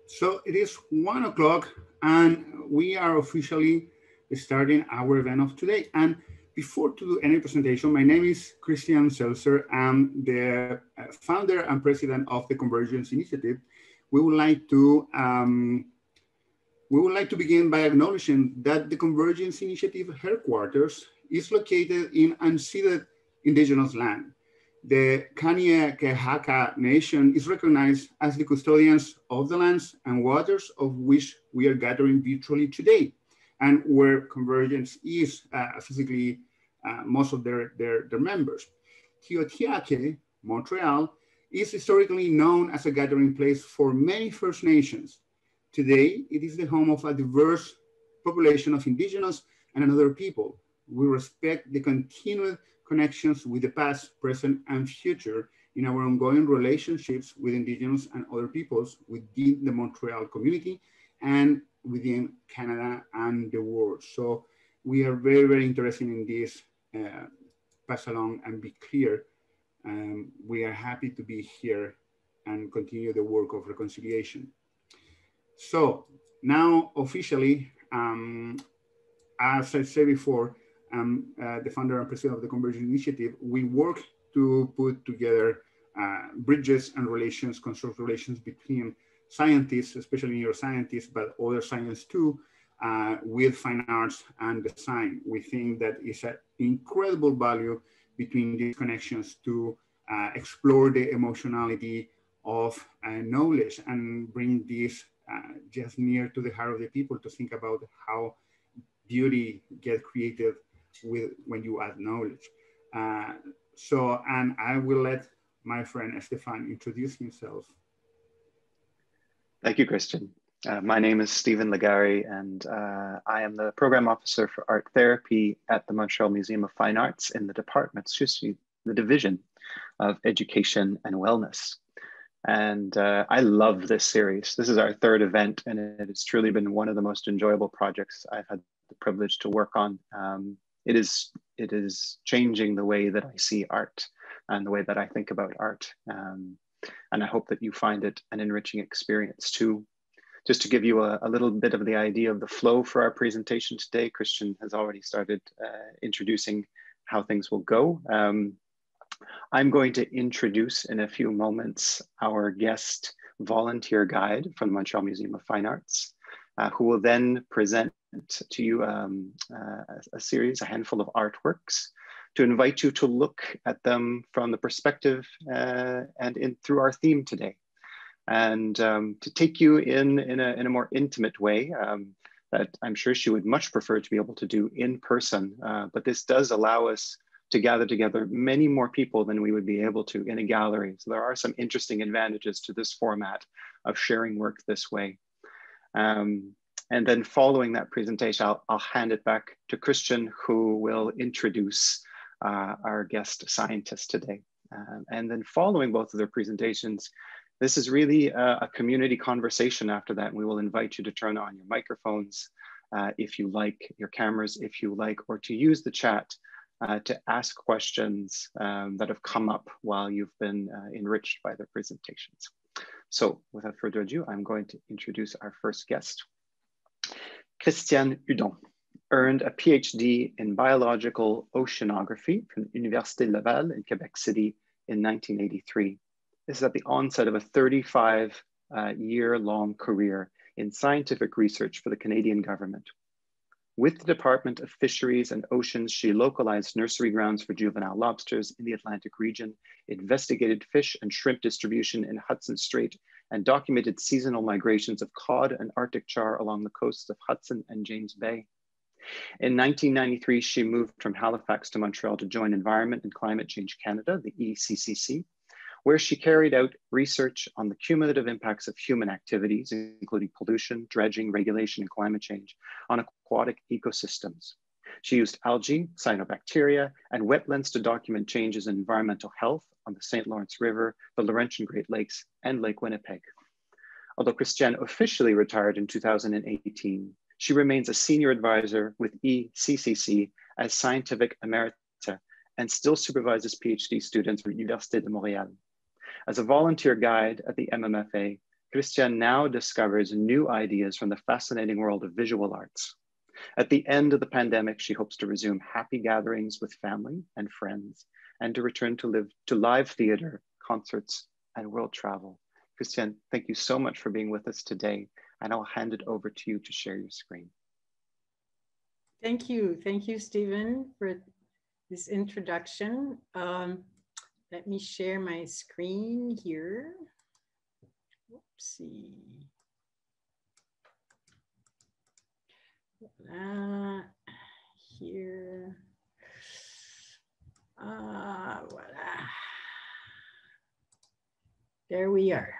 So it is 1 o'clock, and we are officially starting our event of today. And before to do any presentation, my name is Christian Seltzer. I'm the founder and president of the Convergence Initiative. We would like to begin by acknowledging that the Convergence Initiative headquarters is located in unceded indigenous land. The Kanien'kehá:ka Nation is recognized as the custodians of the lands and waters of which we are gathering virtually today, and where Convergence is physically most of their members. Tiohtià:ke, Montreal, is historically known as a gathering place for many First Nations. Today, it is the home of a diverse population of indigenous and other people. We respect the continued connections with the past, present, and future in our ongoing relationships with indigenous and other peoples within the Montreal community and within Canada and the world. So we are very, very interested in this pass along and be clear. We are happy to be here and continue the work of reconciliation. So now officially, as I said before, the founder and president of the Convergence Initiative. We work to put together bridges and relations, construct relations between scientists, especially neuroscientists, but other science too, with fine arts and design. We think that is an incredible value between these connections to explore the emotionality of knowledge and bring this just near to the heart of the people to think about how beauty gets created when you add knowledge. And I will let my friend Estefan introduce himself. Thank you, Christian. My name is Stephen Legari, and I am the program officer for art therapy at the Montreal Museum of Fine Arts in the department, the division of education and wellness. And I love this series. This is our third event, and it has truly been one of the most enjoyable projects I've had the privilege to work on. It is changing the way that I see art and the way that I think about art. And I hope that you find it an enriching experience too. Just to give you a little bit of the idea of the flow for our presentation today, Christian has already started introducing how things will go. I'm going to introduce in a few moments our guest volunteer guide from the Montreal Museum of Fine Arts, who will then present to you a handful of artworks to invite you to look at them from the perspective and through our theme today. And to take you in a more intimate way that I'm sure she would much prefer to be able to do in person, but this does allow us to gather together many more people than we would be able to in a gallery. So there are some interesting advantages to this format of sharing work this way. And then following that presentation, I'll hand it back to Christian, who will introduce our guest scientist today. And then following both of their presentations, this is really a community conversation after that. We will invite you to turn on your microphones if you like, your cameras if you like, or to use the chat to ask questions that have come up while you've been enriched by their presentations. So without further ado, I'm going to introduce our first guest. Christiane Hudon earned a PhD in biological oceanography from the Université Laval in Quebec City in 1983. This is at the onset of a 35-year-long career in scientific research for the Canadian government. With the Department of Fisheries and Oceans, she localized nursery grounds for juvenile lobsters in the Atlantic region, investigated fish and shrimp distribution in Hudson Strait, and documented seasonal migrations of cod and Arctic char along the coasts of Hudson and James Bay. In 1993, she moved from Halifax to Montreal to join Environment and Climate Change Canada, the ECCC, where she carried out research on the cumulative impacts of human activities, including pollution, dredging, regulation, and climate change on aquatic ecosystems. She used algae, cyanobacteria, and wetlands to document changes in environmental health on the St. Lawrence River, the Laurentian Great Lakes, and Lake Winnipeg. Although Christiane officially retired in 2018, she remains a senior advisor with ECCC as scientific emerita and still supervises PhD students from Université de Montréal. As a volunteer guide at the MMFA, Christian now discovers new ideas from the fascinating world of visual arts. At the end of the pandemic, she hopes to resume happy gatherings with family and friends and to return to live theater, concerts, and world travel. Christian, thank you so much for being with us today, and I'll hand it over to you to share your screen. Thank you, Stephen, for this introduction. Let me share my screen here. Oopsie. Here. Voila. There we are.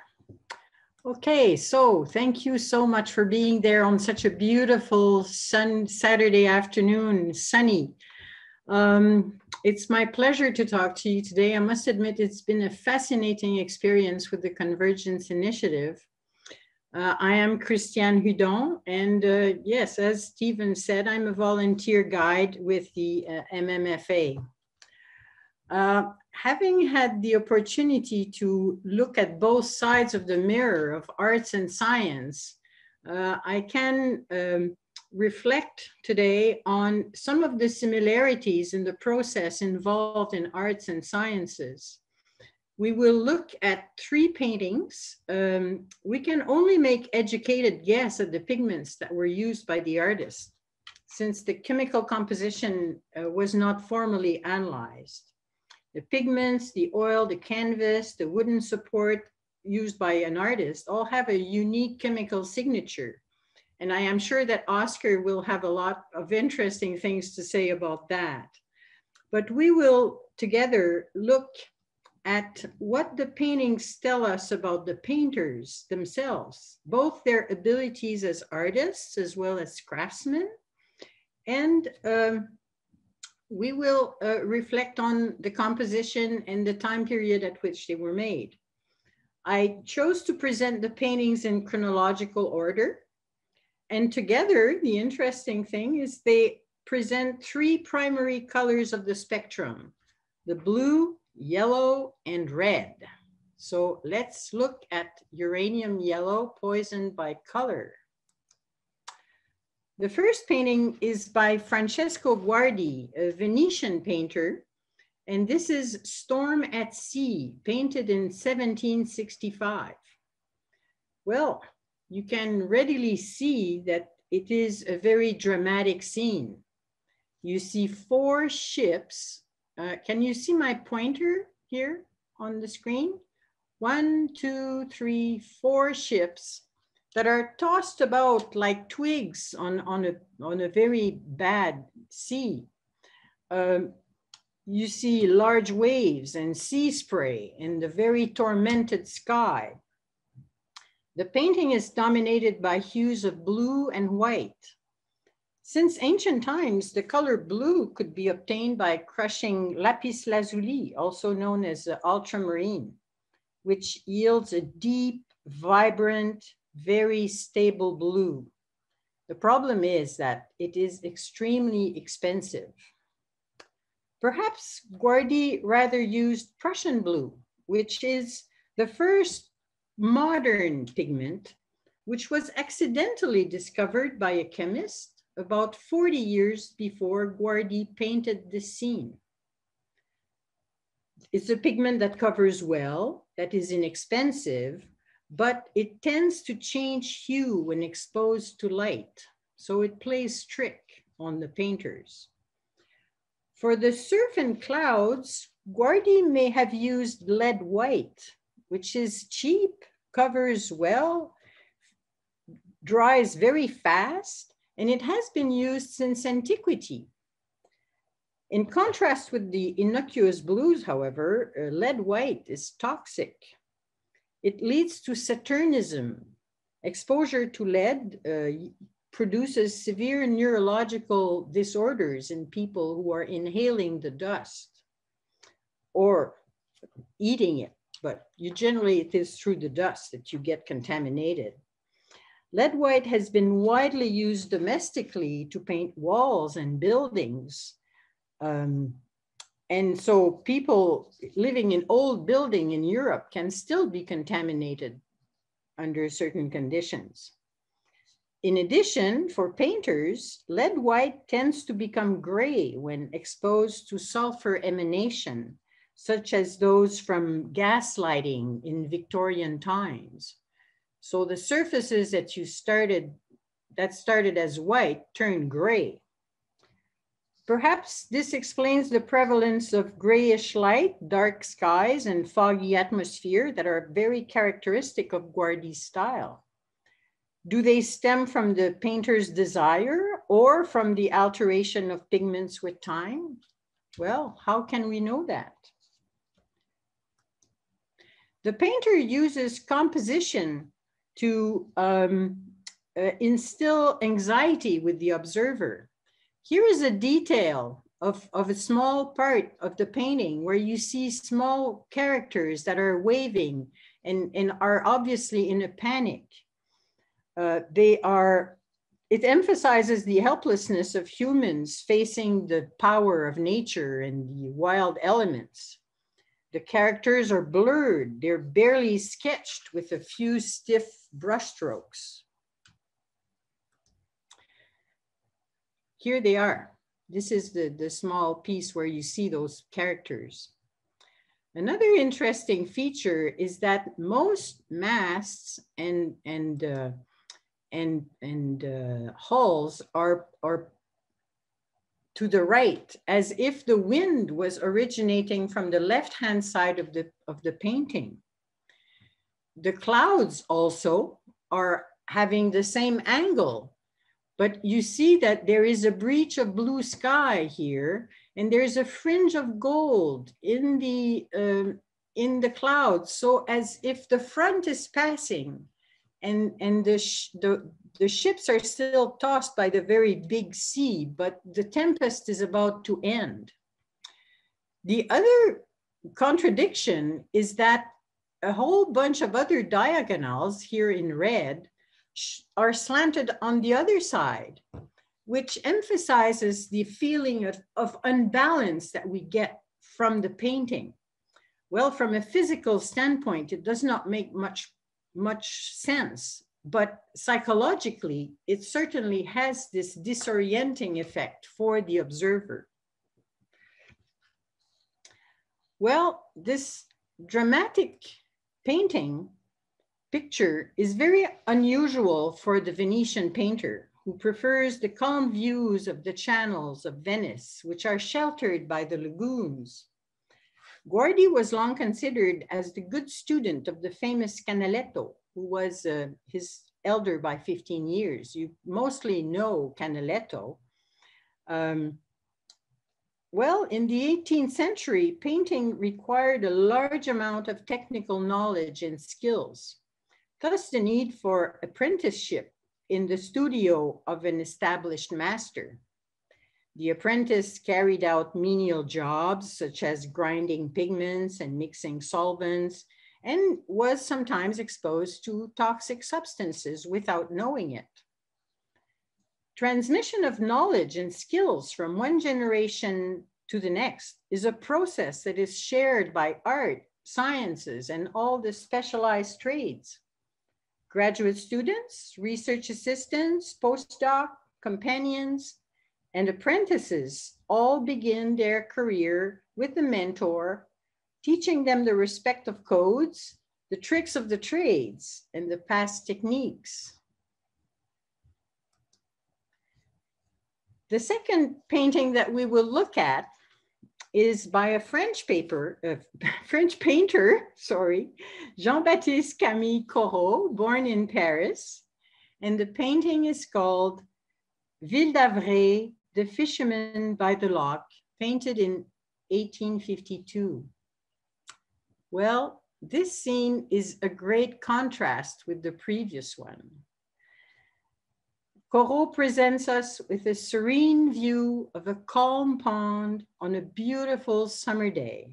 Okay, so thank you so much for being there on such a beautiful Saturday afternoon, sunny. It's my pleasure to talk to you today. I must admit it's been a fascinating experience with the Convergence Initiative. I am Christiane Hudon, and yes, as Stephen said, I'm a volunteer guide with the MMFA. Having had the opportunity to look at both sides of the mirror of arts and science, I can reflect today on some of the similarities in the process involved in arts and sciences. We will look at 3 paintings. We can only make educated guess at the pigments that were used by the artist, since the chemical composition was not formally analyzed. The pigments, the oil, the canvas, the wooden support used by an artist all have a unique chemical signature. And I am sure that Oscar will have a lot of interesting things to say about that. But we will together look at what the paintings tell us about the painters themselves, both their abilities as artists as well as craftsmen. And we will reflect on the composition and the time period at which they were made. I chose to present the paintings in chronological order. And together, the interesting thing is they present 3 primary colors of the spectrum: the blue, yellow, and red. So let's look at uranium yellow, poisoned by color. The first painting is by Francesco Guardi, a Venetian painter, and this is Storm at Sea, painted in 1765. Well, you can readily see that it is a very dramatic scene. You see 4 ships. Can you see my pointer here on the screen? 1, 2, 3, 4 ships that are tossed about like twigs on a very bad sea. You see large waves and sea spray in the very tormented sky. The painting is dominated by hues of blue and white. Since ancient times, the color blue could be obtained by crushing lapis lazuli, also known as ultramarine, which yields a deep, vibrant, very stable blue. The problem is that it is extremely expensive. Perhaps Guardi rather used Prussian blue, which is the first modern pigment, which was accidentally discovered by a chemist about 40 years before Guardi painted this scene. It's a pigment that covers well, that is inexpensive, but it tends to change hue when exposed to light. So it plays trick on the painters. For the surf and clouds, Guardi may have used lead white, which is cheap, covers well, dries very fast, and it has been used since antiquity. In contrast with the innocuous blues, however, lead white is toxic. It leads to Saturnism. Exposure to lead produces severe neurological disorders in people who are inhaling the dust or eating it, but generally it is through the dust that you get contaminated. Lead white has been widely used domestically to paint walls and buildings. And so people living in old buildings in Europe can still be contaminated under certain conditions. In addition, for painters, lead white tends to become gray when exposed to sulfur emanation, such as those from gas lighting in Victorian times. So the surfaces that started as white turn gray. Perhaps this explains the prevalence of grayish light, dark skies, and foggy atmosphere that are very characteristic of Guardy's style. Do they stem from the painter's desire or from the alteration of pigments with time? Well, how can we know that? The painter uses composition to instill anxiety with the observer. Here is a detail of a small part of the painting where you see small characters that are waving and are obviously in a panic. It emphasizes the helplessness of humans facing the power of nature and the wild elements. The characters are blurred. They're barely sketched with a few stiff brushstrokes. Here they are. This is the small piece where you see those characters. Another interesting feature is that most masts and hulls are to the right, as if the wind was originating from the left-hand side of the painting. The clouds also are having the same angle, but you see that there is a breach of blue sky here, and there's a fringe of gold in the clouds, so as if the front is passing, and the ships are still tossed by the very big sea, but the tempest is about to end. The other contradiction is that a whole bunch of other diagonals here in red are slanted on the other side, which emphasizes the feeling of unbalance that we get from the painting. Well, from a physical standpoint, it does not make much sense, but psychologically, it certainly has this disorienting effect for the observer. Well, this dramatic picture is very unusual for the Venetian painter, who prefers the calm views of the channels of Venice, which are sheltered by the lagoons. Guardy was long considered as the good student of the famous Canaletto, who was his elder by 15 years. You mostly know Canaletto. Well, in the 18th century, painting required a large amount of technical knowledge and skills. Thus, the need for apprenticeship in the studio of an established master. The apprentice carried out menial jobs such as grinding pigments and mixing solvents, and was sometimes exposed to toxic substances without knowing it. Transmission of knowledge and skills from one generation to the next is a process that is shared by art, sciences, and all the specialized trades. Graduate students, research assistants, postdoc, companions, and apprentices all begin their career with a mentor, teaching them the respect of codes, the tricks of the trades, and the past techniques. The second painting that we will look at is by a French painter, Jean-Baptiste Camille Corot, born in Paris. And the painting is called Ville d'Avray, The Fisherman by the Lock, painted in 1852. Well, this scene is a great contrast with the previous one. Corot presents us with a serene view of a calm pond on a beautiful summer day.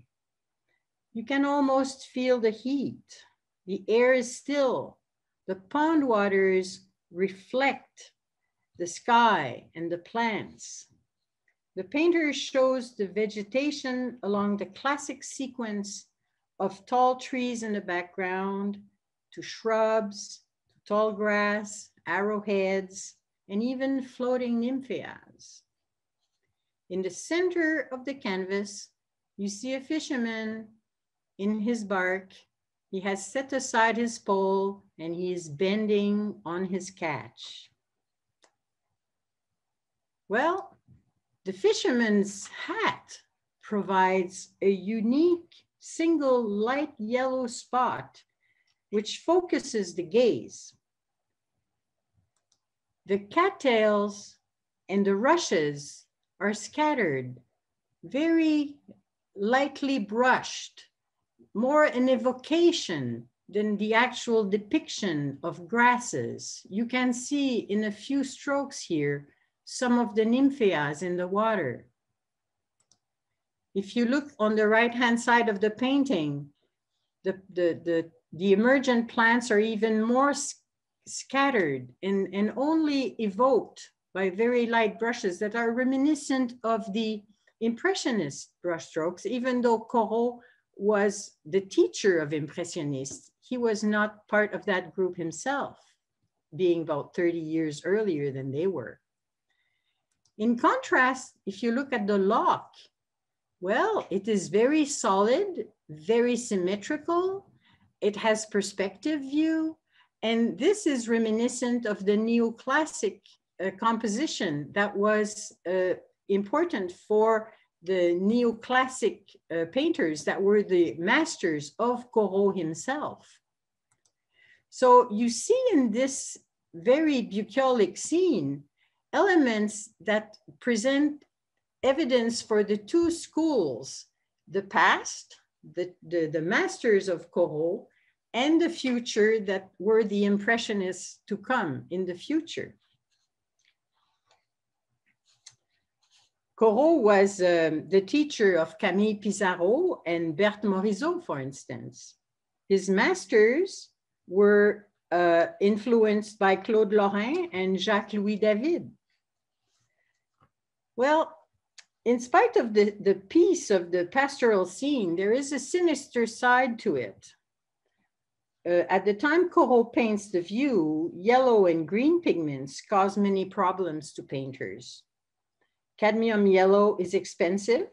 You can almost feel the heat. The air is still. The pond waters reflect the sky and the plants. The painter shows the vegetation along the classic sequence of tall trees in the background, to shrubs, to tall grass, arrowheads, and even floating nymphaeas. In the center of the canvas, you see a fisherman in his bark. He has set aside his pole and he is bending on his catch. Well, the fisherman's hat provides a unique single light yellow spot which focuses the gaze. The cattails and the rushes are scattered, very lightly brushed, more an evocation than the actual depiction of grasses. You can see in a few strokes here some of the nymphaeas in the water. If you look on the right-hand side of the painting, the emergent plants are even more scattered and only evoked by very light brushes that are reminiscent of the Impressionist brushstrokes, even though Corot was the teacher of Impressionists. He was not part of that group himself, being about 30 years earlier than they were. In contrast, if you look at the lock, well, it is very solid, very symmetrical. It has perspective view. And this is reminiscent of the neoclassic composition that was important for the neoclassic painters that were the masters of Corot himself. So you see in this very bucolic scene elements that present evidence for the two schools, the past, the masters of Corot, and the future that were the Impressionists to come in the future. Corot was the teacher of Camille Pissarro and Berthe Morisot, for instance. His masters were influenced by Claude Lorrain and Jacques-Louis David. Well, in spite of the peace of the pastoral scene, there is a sinister side to it. At the time Corot paints the view, yellow and green pigments cause many problems to painters. Cadmium yellow is expensive,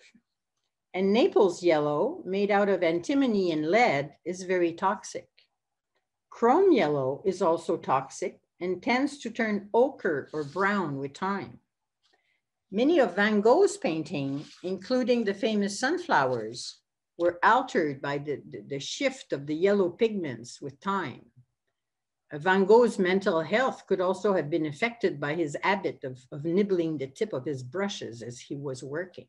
and Naples yellow, made out of antimony and lead, is very toxic. Chrome yellow is also toxic and tends to turn ochre or brown with time. Many of Van Gogh's paintings, including the famous sunflowers, were altered by the shift of the yellow pigments with time. Van Gogh's mental health could also have been affected by his habit of nibbling the tip of his brushes as he was working.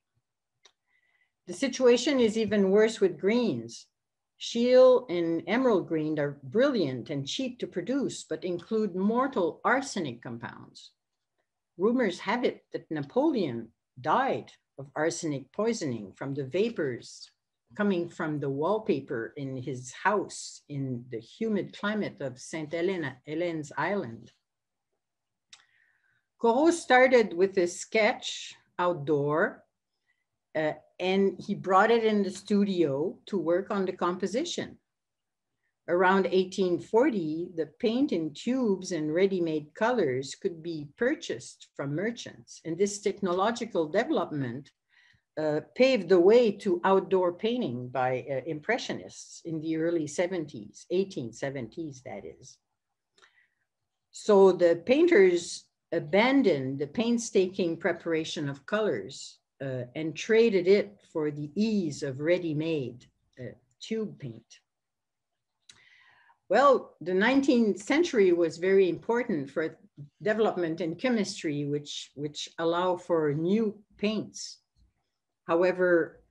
The situation is even worse with greens. Scheele and emerald green are brilliant and cheap to produce, but include mortal arsenic compounds. Rumors have it that Napoleon died of arsenic poisoning from the vapors coming from the wallpaper in his house in the humid climate of St. Helens Island. Corot started with a sketch outdoor and he brought it in the studio to work on the composition. Around 1840, the paint in tubes and ready-made colors could be purchased from merchants. And this technological development paved the way to outdoor painting by Impressionists in the early 70s, 1870s, that is. So the painters abandoned the painstaking preparation of colors and traded it for the ease of ready-made tube paint. Well, the 19th century was very important for development in chemistry, which allow for new paints. However,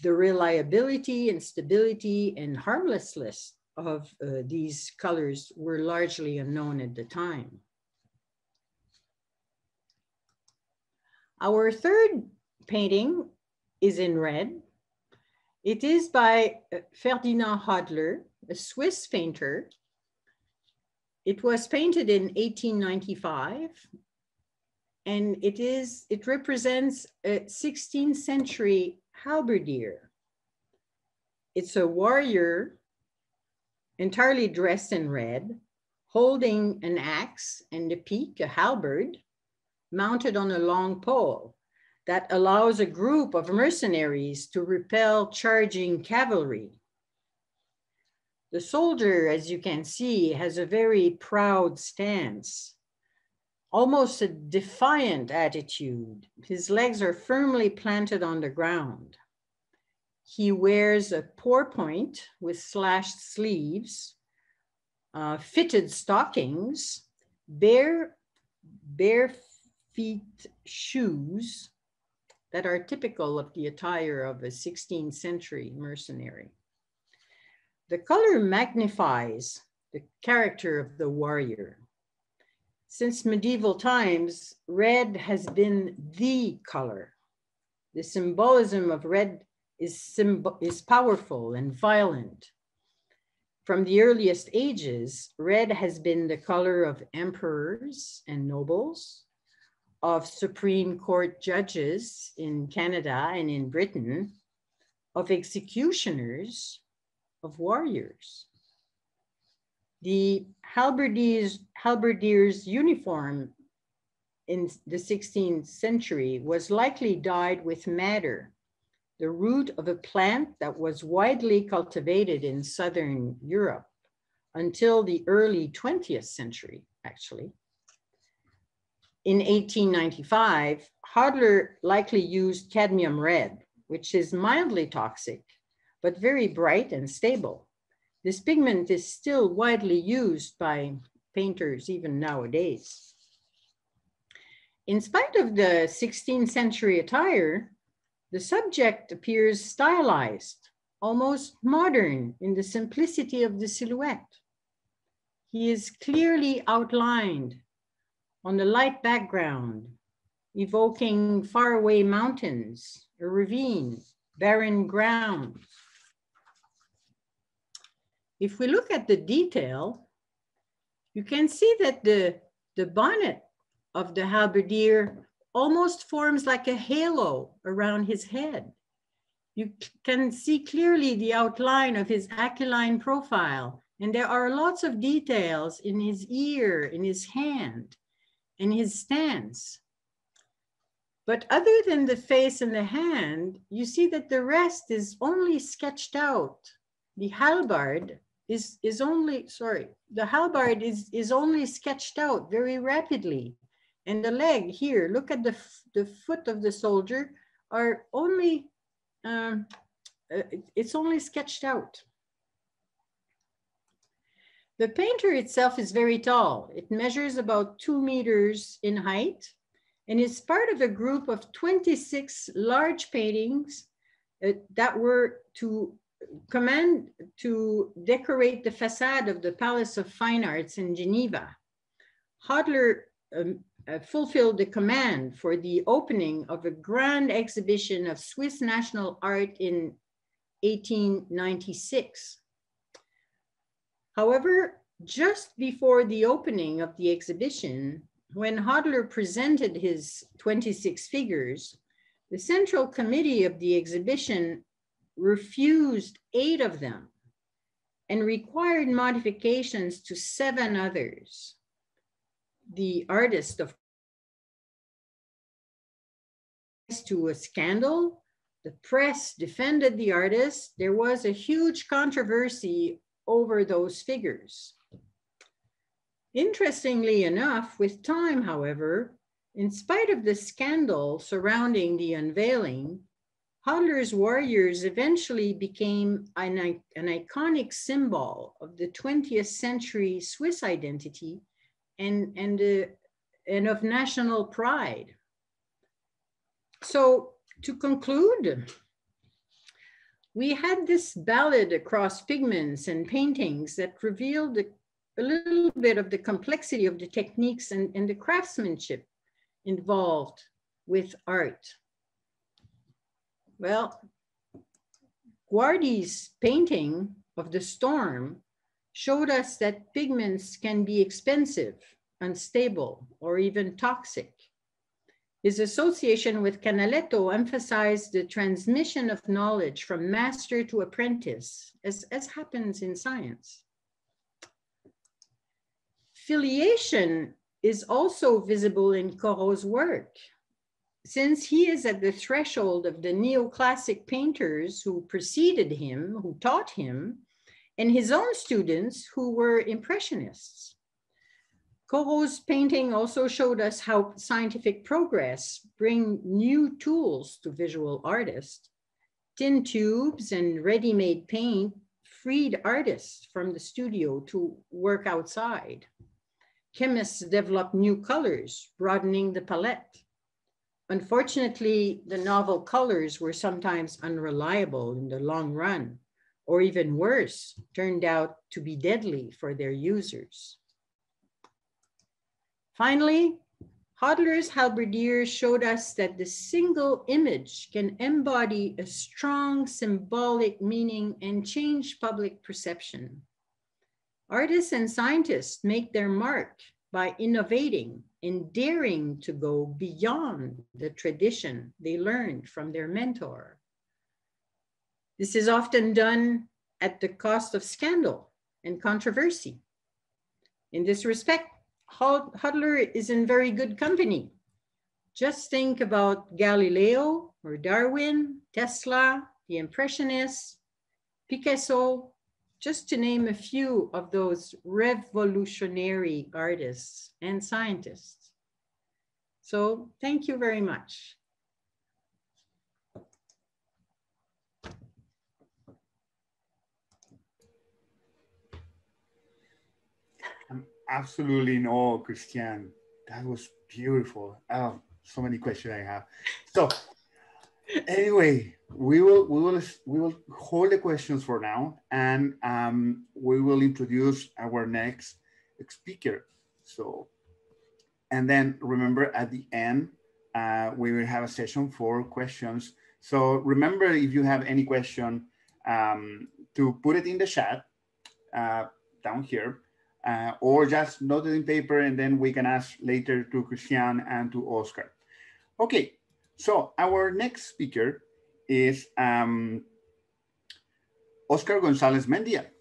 the reliability and stability and harmlessness of these colors were largely unknown at the time. Our third painting is in red. It is by Ferdinand Hodler, a Swiss painter. It was painted in 1895. And it represents a 16th century halberdier. It's a warrior entirely dressed in red, holding an axe and a peak, a halberd, mounted on a long pole that allows a group of mercenaries to repel charging cavalry. The soldier, as you can see, has a very proud stance, almost a defiant attitude. His legs are firmly planted on the ground. He wears a pourpoint with slashed sleeves, fitted stockings, bare feet shoes that are typical of the attire of a 16th century mercenary. The color magnifies the character of the warrior. Since medieval times, red has been the color. The symbolism of red is powerful and violent. From the earliest ages, red has been the color of emperors and nobles, of Supreme Court judges in Canada and in Britain, of executioners, of warriors. The halberdier's uniform in the 16th century was likely dyed with madder, the root of a plant that was widely cultivated in Southern Europe until the early 20th century, actually. In 1895, Hodler likely used cadmium red, which is mildly toxic, but very bright and stable. This pigment is still widely used by painters even nowadays. In spite of the 16th century attire, the subject appears stylized, almost modern in the simplicity of the silhouette. He is clearly outlined on a light background, evoking faraway mountains, a ravine, barren ground. If we look at the detail, you can see that the bonnet of the halberdier almost forms like a halo around his head. You can see clearly the outline of his aquiline profile, and there are lots of details in his ear, in his hand, in his stance. But other than the face and the hand, you see that the rest is only sketched out. The halberd is only sketched out very rapidly. And the leg here, look at the foot of the soldier, are only, it's only sketched out. The painter itself is very tall. It measures about 2 meters in height and is part of a group of 26 large paintings that were to decorate the facade of the Palace of Fine Arts in Geneva. Hodler fulfilled the command for the opening of a grand exhibition of Swiss national art in 1896. However, just before the opening of the exhibition, when Hodler presented his 26 figures, the Central Committee of the exhibition refused 8 of them and required modifications to 7 others. The artist, of course, to a scandal, the press defended the artist. There was a huge controversy over those figures. Interestingly enough, with time, however, in spite of the scandal surrounding the unveiling, Hodler's warriors eventually became an iconic symbol of the 20th century Swiss identity and of national pride. So to conclude, we had this ballad across pigments and paintings that revealed a little bit of the complexity of the techniques and the craftsmanship involved with art. Well, Guardi's painting of the storm showed us that pigments can be expensive, unstable, or even toxic. His association with Canaletto emphasized the transmission of knowledge from master to apprentice, as happens in science. filiation is also visible in Corot's work, since he is at the threshold of the neoclassic painters who preceded him, who taught him, and his own students who were Impressionists. Corot's painting also showed us how scientific progress bring new tools to visual artists. Tin tubes and ready-made paint freed artists from the studio to work outside. Chemists developed new colors, broadening the palette. Unfortunately, the novel colors were sometimes unreliable in the long run, or even worse, turned out to be deadly for their users. Finally, Hodler's halberdiers showed us that the single image can embody a strong symbolic meaning and change public perception. Artists and scientists make their mark by innovating and daring to go beyond the tradition they learned from their mentor. This is often done at the cost of scandal and controversy. In this respect, Hodler is in very good company. Just think about Galileo or Darwin, Tesla, the Impressionists, Picasso, just to name a few of those revolutionary artists and scientists. So thank you very much. Absolutely no, Christian. That was beautiful. Oh, so many questions I have. So anyway, we will hold the questions for now, and we will introduce our next speaker. So, and then remember at the end, we will have a session for questions. So remember, if you have any question, to put it in the chat down here. Or just note it in paper, and then we can ask later to Christian and to Oscar. Okay, so our next speaker is Oscar Gonzalez Mendia.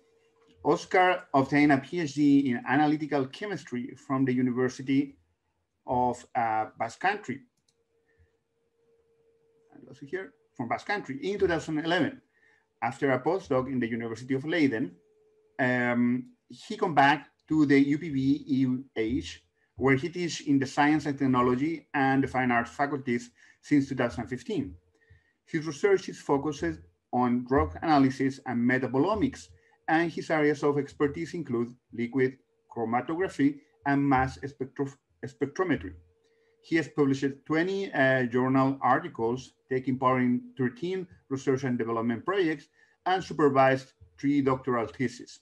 Oscar obtained a PhD in analytical chemistry from the University of Basque Country. From Basque Country in 2011. After a postdoc in the University of Leiden, he came back to the UPV-EH, where he teaches in the Science and Technology and the Fine Arts faculties since 2015. His research is focused on drug analysis and metabolomics, and his areas of expertise include liquid chromatography and mass spectrometry. He has published 20 journal articles, taking part in 13 research and development projects, and supervised 3 doctoral theses.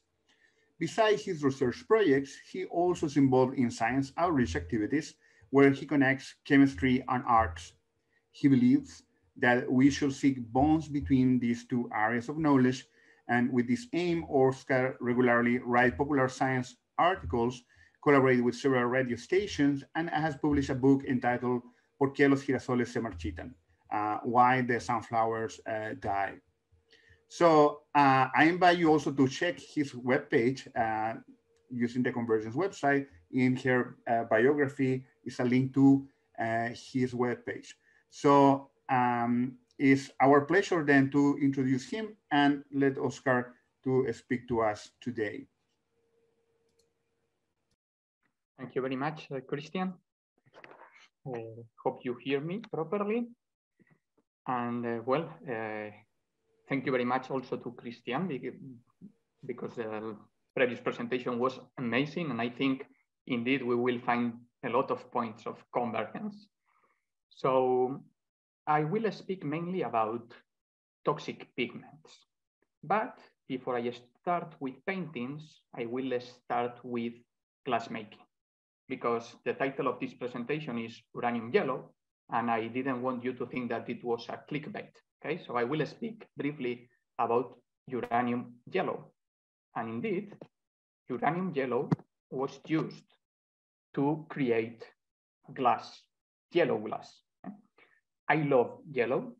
Besides his research projects, he also is involved in science outreach activities where he connects chemistry and arts. He believes that we should seek bonds between these two areas of knowledge, and with this aim, Oscar regularly writes popular science articles, collaborates with several radio stations, and has published a book entitled ¿Por qué los girasoles se marchitan? Why the sunflowers die. So I invite you also to check his webpage using the Convergence website. In her biography is a link to his webpage. So it's our pleasure then to introduce him and let Oscar to speak to us today. Thank you very much, Christian. Hope you hear me properly. And thank you very much also to Christian, because the previous presentation was amazing. And I think indeed we will find a lot of points of convergence. So I will speak mainly about toxic pigments. But before I start with paintings, I will start with glassmaking, because the title of this presentation is Uranium Yellow, and I didn't want you to think that it was a clickbait. Okay, so I will speak briefly about uranium yellow. And indeed, uranium yellow was used to create glass, yellow glass. I love yellow.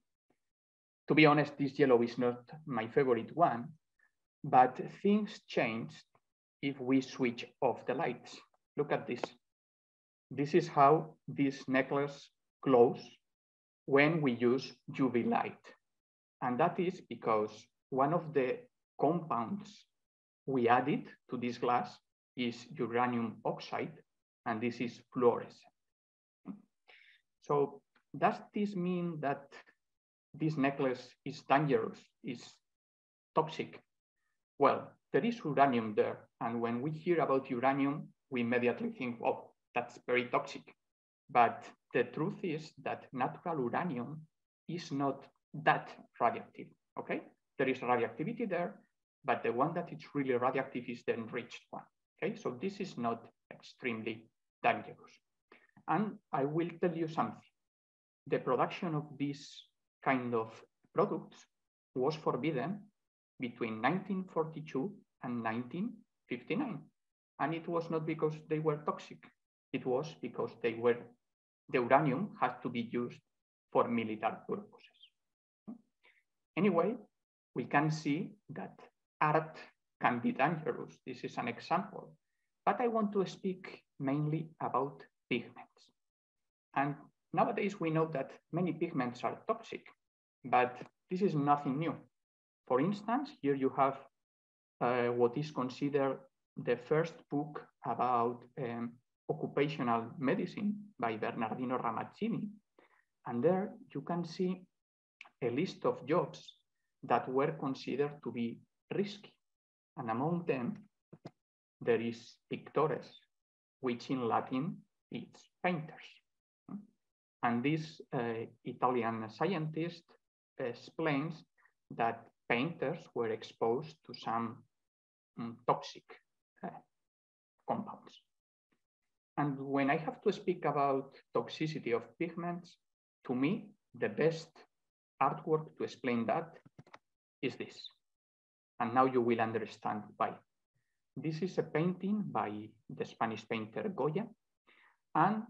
To be honest, this yellow is not my favorite one, but things changed if we switch off the lights. Look at this. This is how this necklace glows when we use UV light. And that is because one of the compounds we added to this glass is uranium oxide, and this is fluorescent. So does this mean that this necklace is dangerous, is toxic? Well, there is uranium there. And when we hear about uranium, we immediately think, oh, that's very toxic. But the truth is that natural uranium is not that radioactive, okay? There is radioactivity there, but the one that is really radioactive is the enriched one, okay? So this is not extremely dangerous. And I will tell you something. The production of this kind of products was forbidden between 1942 and 1959. And it was not because they were toxic. It was because the uranium had to be used for military purposes. Anyway, we can see that art can be dangerous. This is an example. But I want to speak mainly about pigments. And nowadays we know that many pigments are toxic, but this is nothing new. For instance, here you have what is considered the first book about occupational medicine by Bernardino Ramazzini. And there you can see a list of jobs that were considered to be risky. And among them, there is pictores, which in Latin is painters. And this Italian scientist explains that painters were exposed to some toxic compounds. And when I have to speak about toxicity of pigments, to me, the best artwork to explain that is this. And now you will understand why. This is a painting by the Spanish painter Goya, and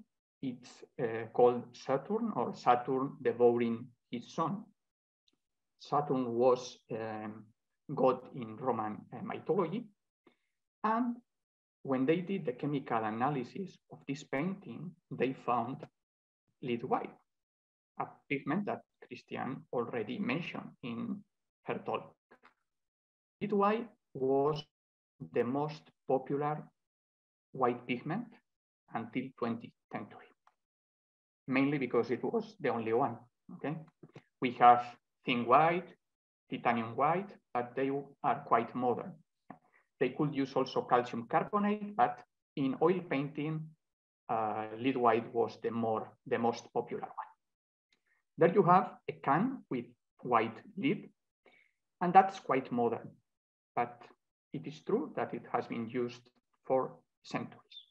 it's called Saturn, or Saturn devouring his son. Saturn was god in Roman mythology. And when they did the chemical analysis of this painting, they found lead white, a pigment that Christian already mentioned in her talk. Lead white was the most popular white pigment until 20th century, mainly because it was the only one, okay? We have thin white, titanium white, but they are quite modern. They could use also calcium carbonate, but in oil painting, lead white was the most popular one. There you have a can with white lead, and that's quite modern, but it is true that it has been used for centuries.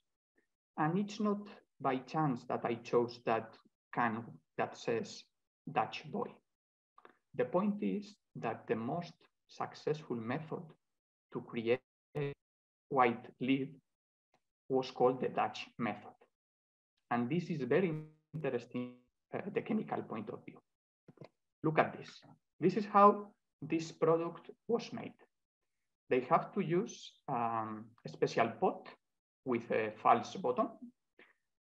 And it's not by chance that I chose that can that says Dutch boy. The point is that the most successful method to create white lead was called the Dutch method. And this is very interesting, the chemical point of view. Look at this. This is how this product was made. They have to use a special pot with a false bottom.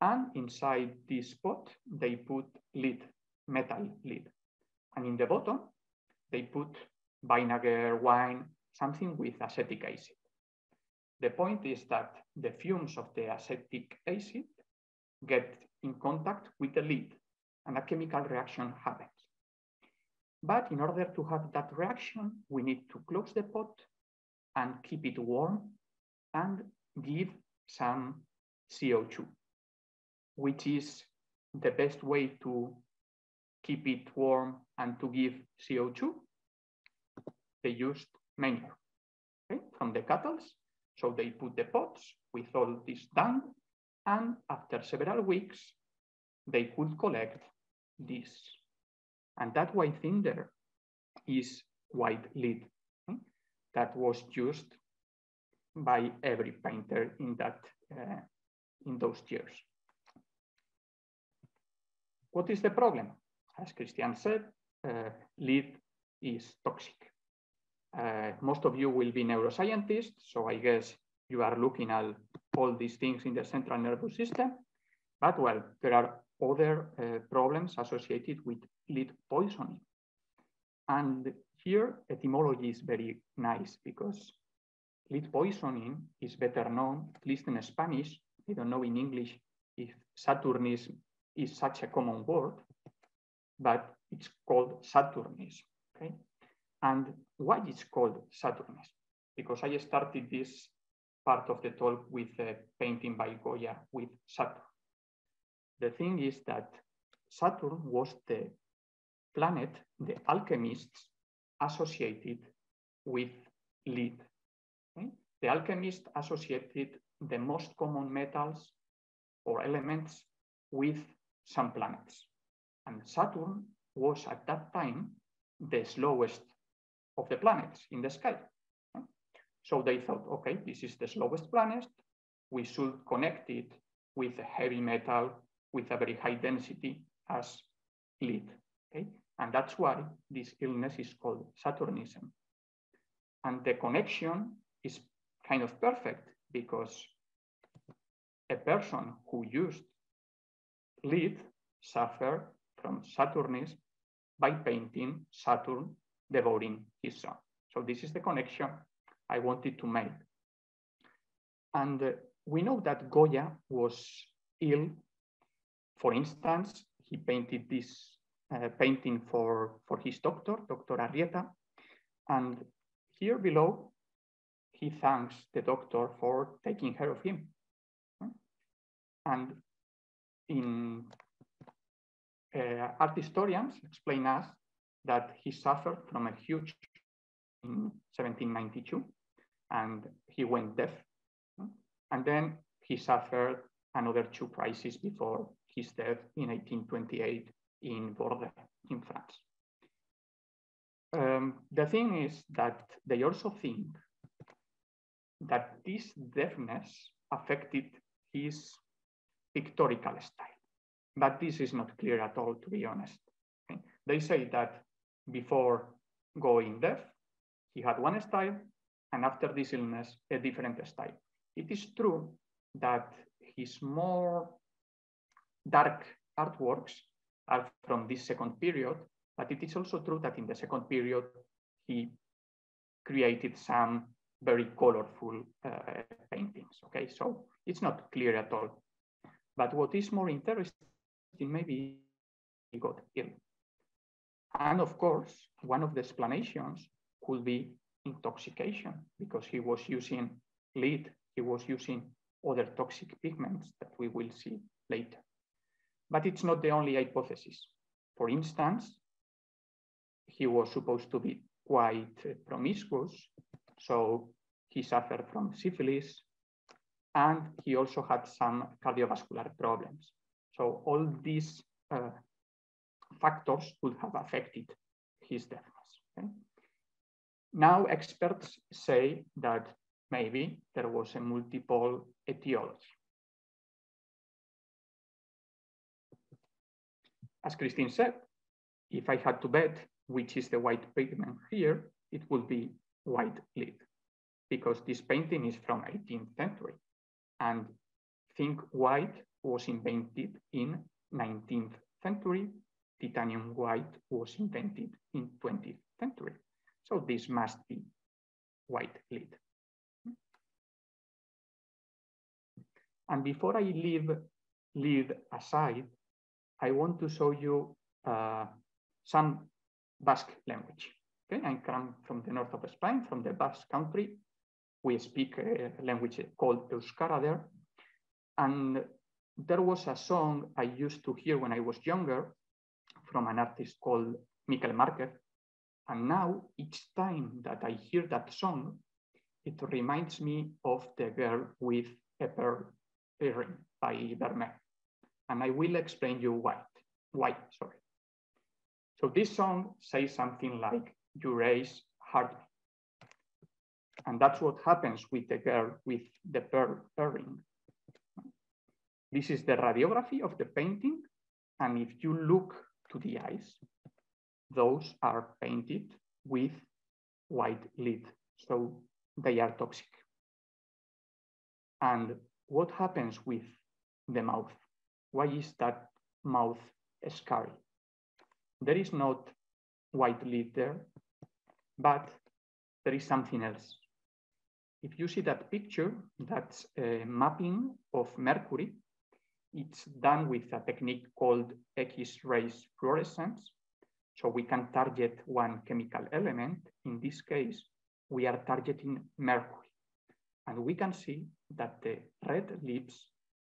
And inside this pot, they put lead, metal lead. And in the bottom, they put vinegar, wine, something with acetic acid. The point is that the fumes of the acetic acid get in contact with the lead, and a chemical reaction happens. But in order to have that reaction, we need to close the pot and keep it warm and give some CO2, which is the best way to keep it warm and to give CO2. They used manure, okay, from the cattle. So they put the pots with all this done, and after several weeks, they could collect this. And that white thing there is white lead, okay, that was used by every painter in those years. What is the problem? As Christian said, lead is toxic. Most of you will be neuroscientists, so I guess you are looking at all these things in the central nervous system. But well, there are other problems associated with lead poisoning. And here, etymology is very nice because lead poisoning is better known, at least in Spanish. I don't know in English if Saturnism is such a common word, but it's called Saturnism, okay? And why it's called Saturnism? Because I started this part of the talk with a painting by Goya with Saturn. The thing is that Saturn was the planet the alchemists associated with lead. Okay? The alchemists associated the most common metals or elements with some planets. And Saturn was at that time the slowest of the planets in the sky. Okay? So they thought, okay, this is the slowest planet. We should connect it with a heavy metal with a very high density as lead. Okay? And that's why this illness is called Saturnism. And the connection is kind of perfect because a person who used lead suffered from Saturnism by painting Saturn devouring his son. So this is the connection I wanted to make. And we know that Goya was ill. For instance, he painted this painting for his doctor, Dr. Arrieta. And here below, he thanks the doctor for taking care of him. And in art historians explain us that he suffered from a huge in 1792, and he went deaf. And then he suffered another 2 crises before his death in 1828 in Bordeaux, in France. The thing is that they also think that this deafness affected his pictorial style. But this is not clear at all, to be honest. Okay? They say that before going deaf, he had one style, and after this illness, a different style. It is true that his more dark artworks are from this second period, but it is also true that in the second period, he created some very colorful paintings, okay? So it's not clear at all. But what is more interesting, maybe he got ill. And of course, one of the explanations could be intoxication, because he was using lead, he was using other toxic pigments that we will see later. But it's not the only hypothesis. For instance, he was supposed to be quite promiscuous, so he suffered from syphilis, and he also had some cardiovascular problems. So all these factors could have affected his deafness. Okay? Now experts say that maybe there was a multiple etiology. As Christine said, if I had to bet which is the white pigment here, it would be white lead, because this painting is from 18th century. And think white was invented in 19th century. Titanium white was invented in 20th century. So this must be white lead. And before I leave lead aside, I want to show you some Basque language. Okay? I come from the north of Spain, from the Basque country. We speak a language called Euskara there. And there was a song I used to hear when I was younger from an artist called Miquel Marquez. And now each time that I hear that song, it reminds me of The Girl with a Pearl Earring by Vermeer. And I will explain you why. So this song says something like, you race hardly. And that's what happens with the girl with the pearl earring. This is the radiography of the painting. And if you look to the eyes, those are painted with white lead. So they are toxic. And what happens with the mouth? Why is that mouth scary? There is not white lead there, but there is something else. If you see that picture, that's a mapping of mercury. It's done with a technique called X-ray fluorescence. So we can target one chemical element. In this case, we are targeting mercury. And we can see that the red lips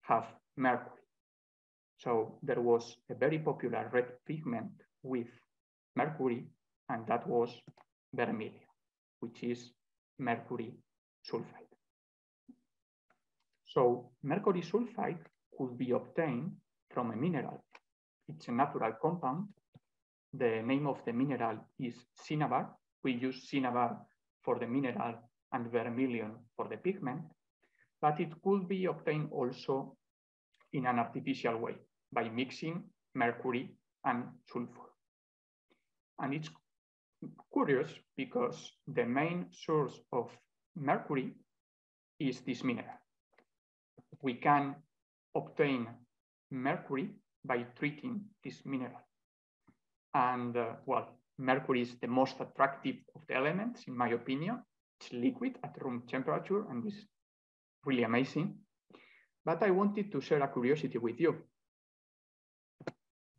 have mercury. So there was a very popular red pigment with mercury, and that was vermilion, which is mercury sulfide. So mercury sulfide could be obtained from a mineral. It's a natural compound. The name of the mineral is cinnabar. We use cinnabar for the mineral and vermilion for the pigment, but it could be obtained also in an artificial way by mixing mercury and sulfur. And it's curious because the main source of mercury is this mineral. We can obtain mercury by treating this mineral. And well, mercury is the most attractive of the elements, in my opinion. It's liquid at room temperature and is really amazing. But I wanted to share a curiosity with you.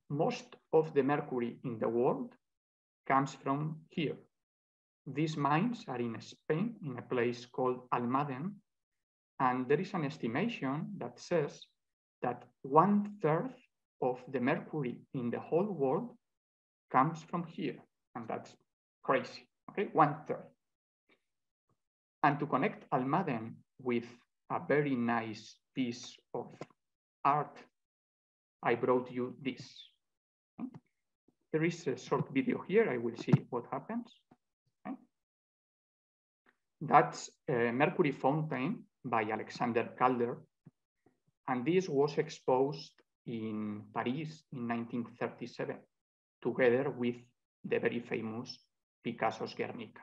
Most of the mercury in the world comes from here. These mines are in Spain, in a place called Almaden. And there is an estimation that says that 1/3 of the mercury in the whole world comes from here. And that's crazy, okay? 1/3. And to connect Almaden with a very nice piece of art, I brought you this. Okay? There is a short video here. I will see what happens. Okay? That's a Mercury fountain by Alexander Calder. And this was exposed in Paris in 1937, together with the very famous Picasso's Guernica.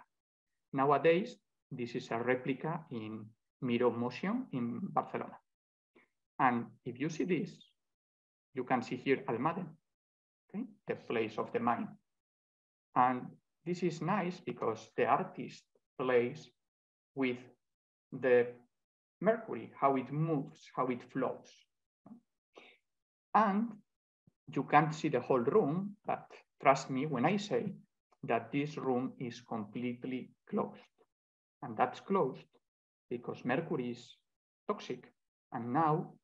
Nowadays, this is a replica in Miró Museum in Barcelona. And if you see this, you can see here Almaden, okay? The place of the mine. And this is nice because the artist plays with the mercury, how it moves, how it flows. And you can't see the whole room, but trust me when I say that this room is completely closed. And that's closed because mercury is toxic. And now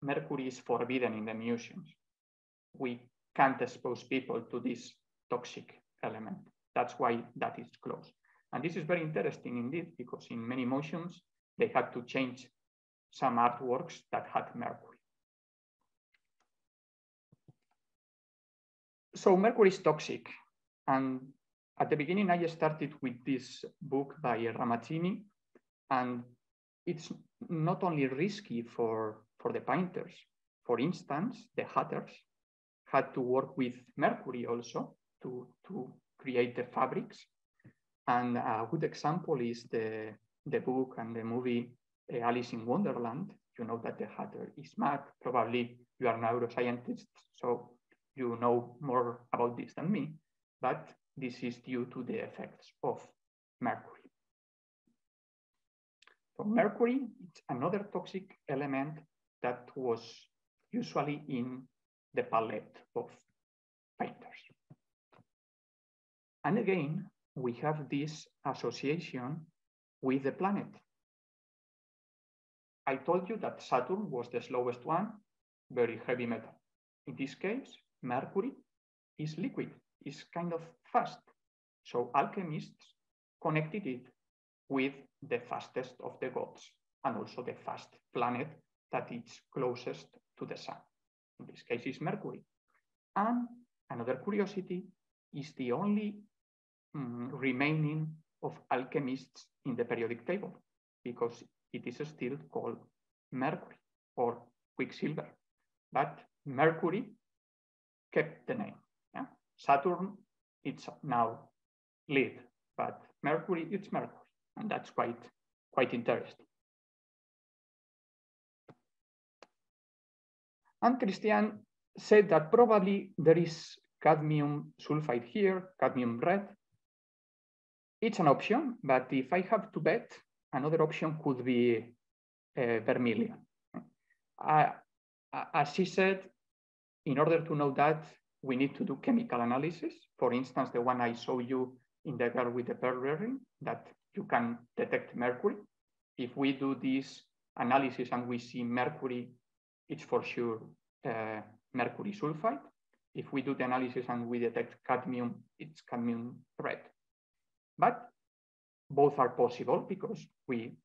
mercury is forbidden in the museums. We can't expose people to this toxic element. That's why that is closed. And this is very interesting indeed, because in many museums, they had to change some artworks that had mercury. So mercury is toxic. And at the beginning, I started with this book by Ramazzini, and it's not only risky for the painters. For instance, the hatters had to work with mercury also to create the fabrics. And a good example is the book and the movie Alice in Wonderland. You know that the hatter is mad. Probably you are neuroscientists, so you know more about this than me. But this is due to the effects of mercury. So mercury is another toxic element that was usually in the palette of painters. And again, we have this association with the planet. I told you that Saturn was the slowest one, very heavy metal. In this case, Mercury is liquid, is kind of fast. So alchemists connected it with the fastest of the gods and also the fast planet that is closest to the sun. In this case is Mercury. And another curiosity is the only remaining of alchemists in the periodic table, because it is still called Mercury or Quicksilver. But Mercury kept the name. Yeah? Saturn, it's now lead, but Mercury, it's Mercury. And that's quite interesting. And Christian said that probably there is cadmium sulfide here, cadmium red. It's an option, but if I have to bet, another option could be vermilion. As she said, in order to know that, we need to do chemical analysis. For instance, the one I showed you in the girl with the pearl ring, that you can detect mercury. If we do this analysis and we see mercury, it's for sure mercury sulfide. If we do the analysis and we detect cadmium, it's cadmium red. But both are possible because we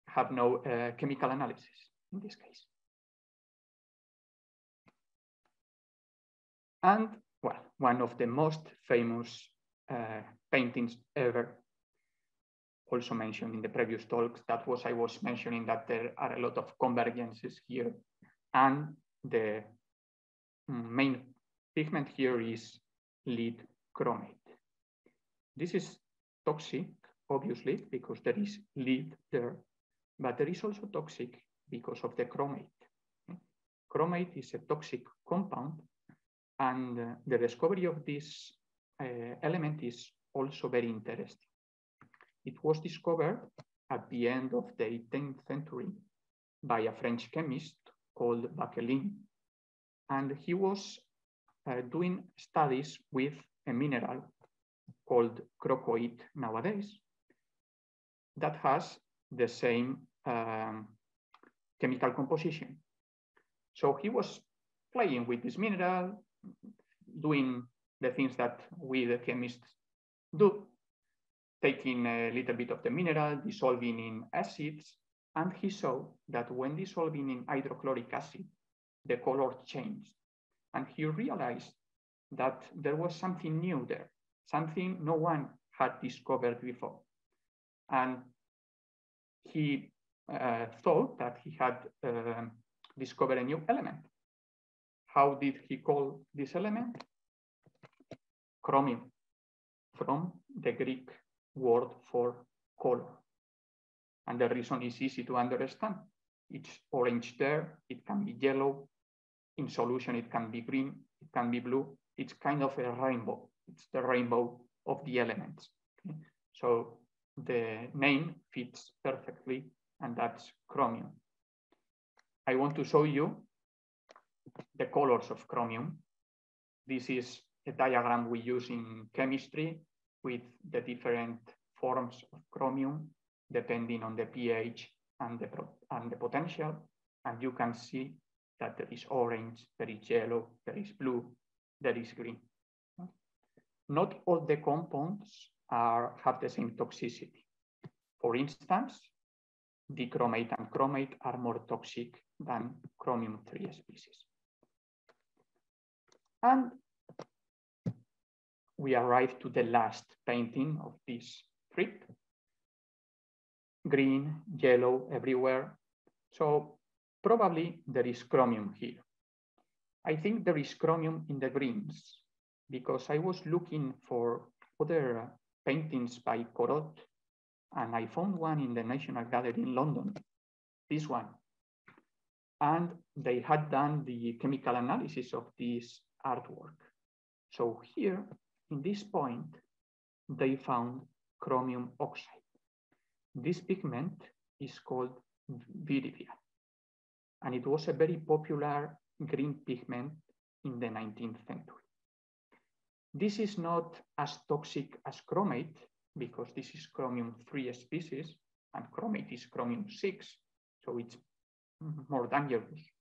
have no chemical analysis in this case. And well, one of the most famous paintings ever, also mentioned in the previous talks, that was I was mentioning that there are a lot of convergences here. And the main pigment here is lead chromate. This is toxic, obviously, because there is lead there, but there is also toxic because of the chromate. Chromate is a toxic compound, and the discovery of this element is also very interesting. It was discovered at the end of the 18th century by a French chemist called Vauquelin, and he was doing studies with a mineral called crocoite nowadays that has the same chemical composition. So he was playing with this mineral, doing the things that we, the chemists, do, taking a little bit of the mineral, dissolving in acids, and he saw that when dissolving in hydrochloric acid, the color changed. And he realized that there was something new there, something no one had discovered before. And he thought that he had discovered a new element. How did he call this element? Chromium, from the Greek word for color. And the reason is easy to understand. It's orange there, it can be yellow. In solution, it can be green, it can be blue. It's kind of a rainbow. It's the rainbow of the elements. Okay? So the name fits perfectly, and that's chromium. I want to show you the colors of chromium. This is a diagram we use in chemistry with the different forms of chromium depending on the pH and the potential. And you can see that there is orange, there is yellow, there is blue, there is green. Not all the compounds have the same toxicity. For instance, dichromate and chromate are more toxic than chromium-3 species. And we arrive to the last painting of this trip. Green, yellow, everywhere. So probably there is chromium here. I think there is chromium in the greens because I was looking for other paintings by Corot, and I found one in the National Gallery in London, this one. And they had done the chemical analysis of this artwork. So here, in this point, they found chromium oxide. This pigment is called viridian, and it was a very popular green pigment in the 19th century. This is not as toxic as chromate because this is chromium-3 species and chromate is chromium-6, so it's more dangerous.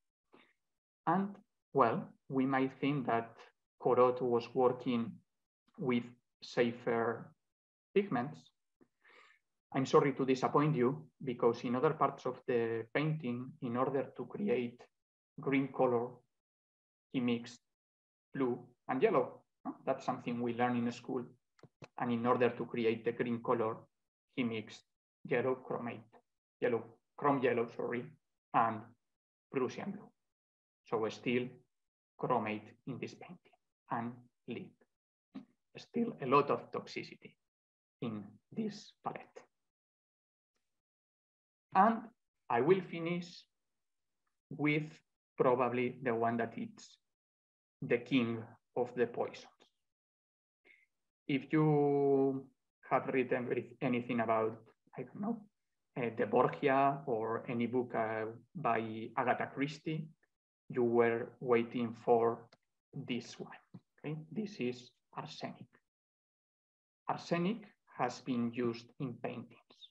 And well, we might think that Corot was working with safer pigments. I'm sorry to disappoint you because in other parts of the painting, in order to create green color, he mixed blue and yellow. That's something we learn in school. And in order to create the green color, he mixed yellow chromate, chrome yellow, and Prussian blue. So still chromate in this painting and lead. Still a lot of toxicity in this palette. And I will finish with probably the one that is the king of the poisons. If you have read anything about, I don't know, the Borgia or any book by Agatha Christie, you were waiting for this one. Okay? This is arsenic. Arsenic has been used in paintings.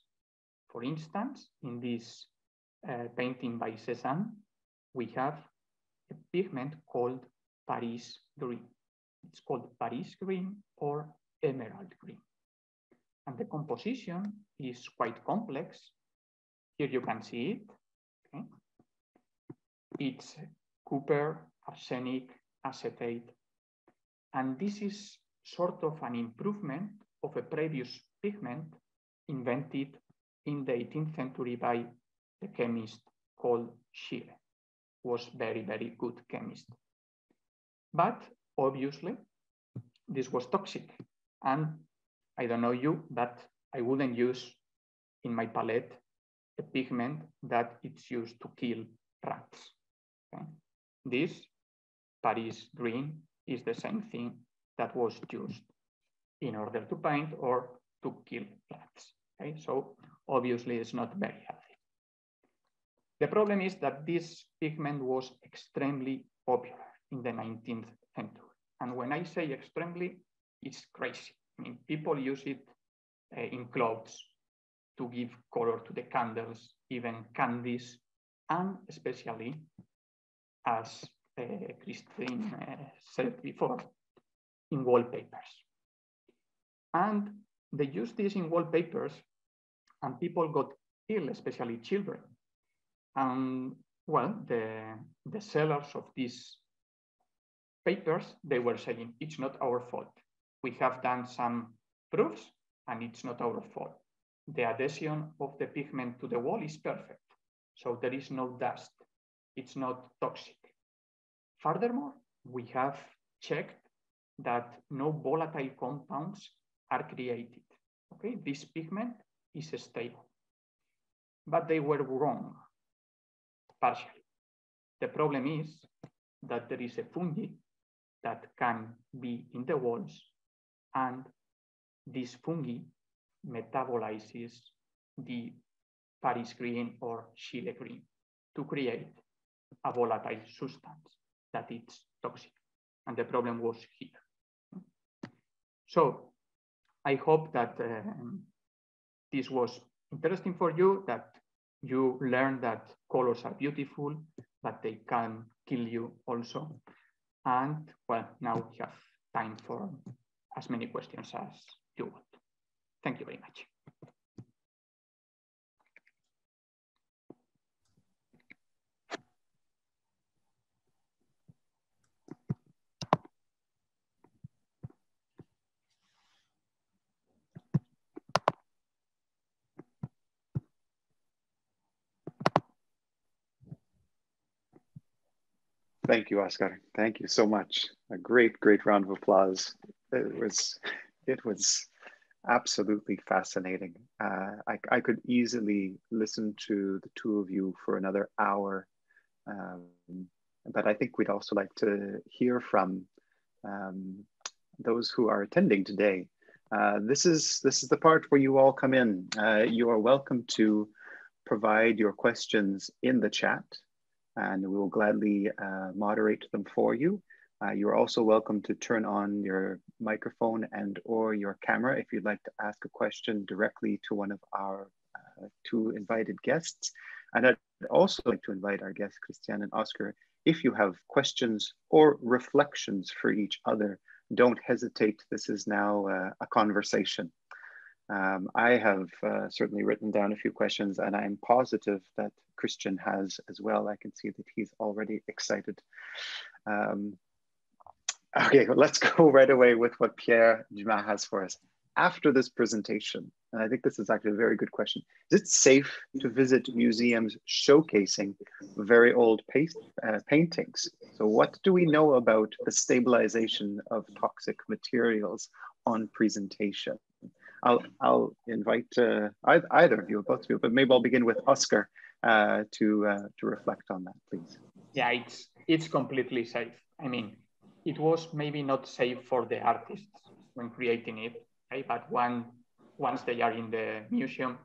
For instance, in this painting by Cézanne, we have a pigment called Paris green. It's called Paris green or emerald green. And the composition is quite complex. Here you can see it. Okay? It's copper, arsenic, acetate. And this is sort of an improvement of a previous pigment invented in the 18th century by a chemist called Schiele. Was very, very good chemist. But obviously, this was toxic. And I don't know you, but I wouldn't use in my palette a pigment that it's used to kill rats. Okay? This Paris green is the same thing that was used in order to paint or to kill rats. Okay? So obviously it's not very healthy. The problem is that this pigment was extremely popular in the 19th century. And when I say extremely, it's crazy. I mean, people use it in clothes to give color to the candles, even candies, and especially, as Christine said before, in wallpapers. And they use this in wallpapers, and people got ill, especially children. Well, the sellers of these papers, they were saying, it's not our fault. We have done some proofs, and it's not our fault. The adhesion of the pigment to the wall is perfect. So there is no dust. It's not toxic. Furthermore, we have checked that no volatile compounds are created. Okay, this pigment is stable. But they were wrong, partially. The problem is that there is a fungi that can be in the walls, and this fungi metabolizes the Paris green or Schiele green to create a volatile substance that is toxic. And the problem was here. So I hope that this was interesting for you, that you learned that colors are beautiful, but they can kill you also. And well, now we have time for as many questions as you want. Thank you very much. Thank you, Oscar. Thank you so much. A great, great round of applause. It was absolutely fascinating. I could easily listen to the two of you for another hour, but I think we'd also like to hear from those who are attending today. This is the part where you all come in. You are welcome to provide your questions in the chat, and we will gladly moderate them for you. You're also welcome to turn on your microphone and or your camera if you'd like to ask a question directly to one of our two invited guests. And I'd also like to invite our guests, Christian and Oscar, if you have questions or reflections for each other, don't hesitate. This is now a conversation. I have certainly written down a few questions, and I'm positive that Christian has as well. I can see that he's already excited. Okay, well, let's go right away with what Pierre Dumas has for us. After this presentation, and I think this is actually a very good question, is it safe to visit museums showcasing very old paintings? So what do we know about the stabilization of toxic materials on presentation? I'll invite either of you, both of you, but maybe I'll begin with Oscar to reflect on that, please. Yeah, it's completely safe. I mean, it was maybe not safe for the artists when creating it, okay? But once they are in the museum,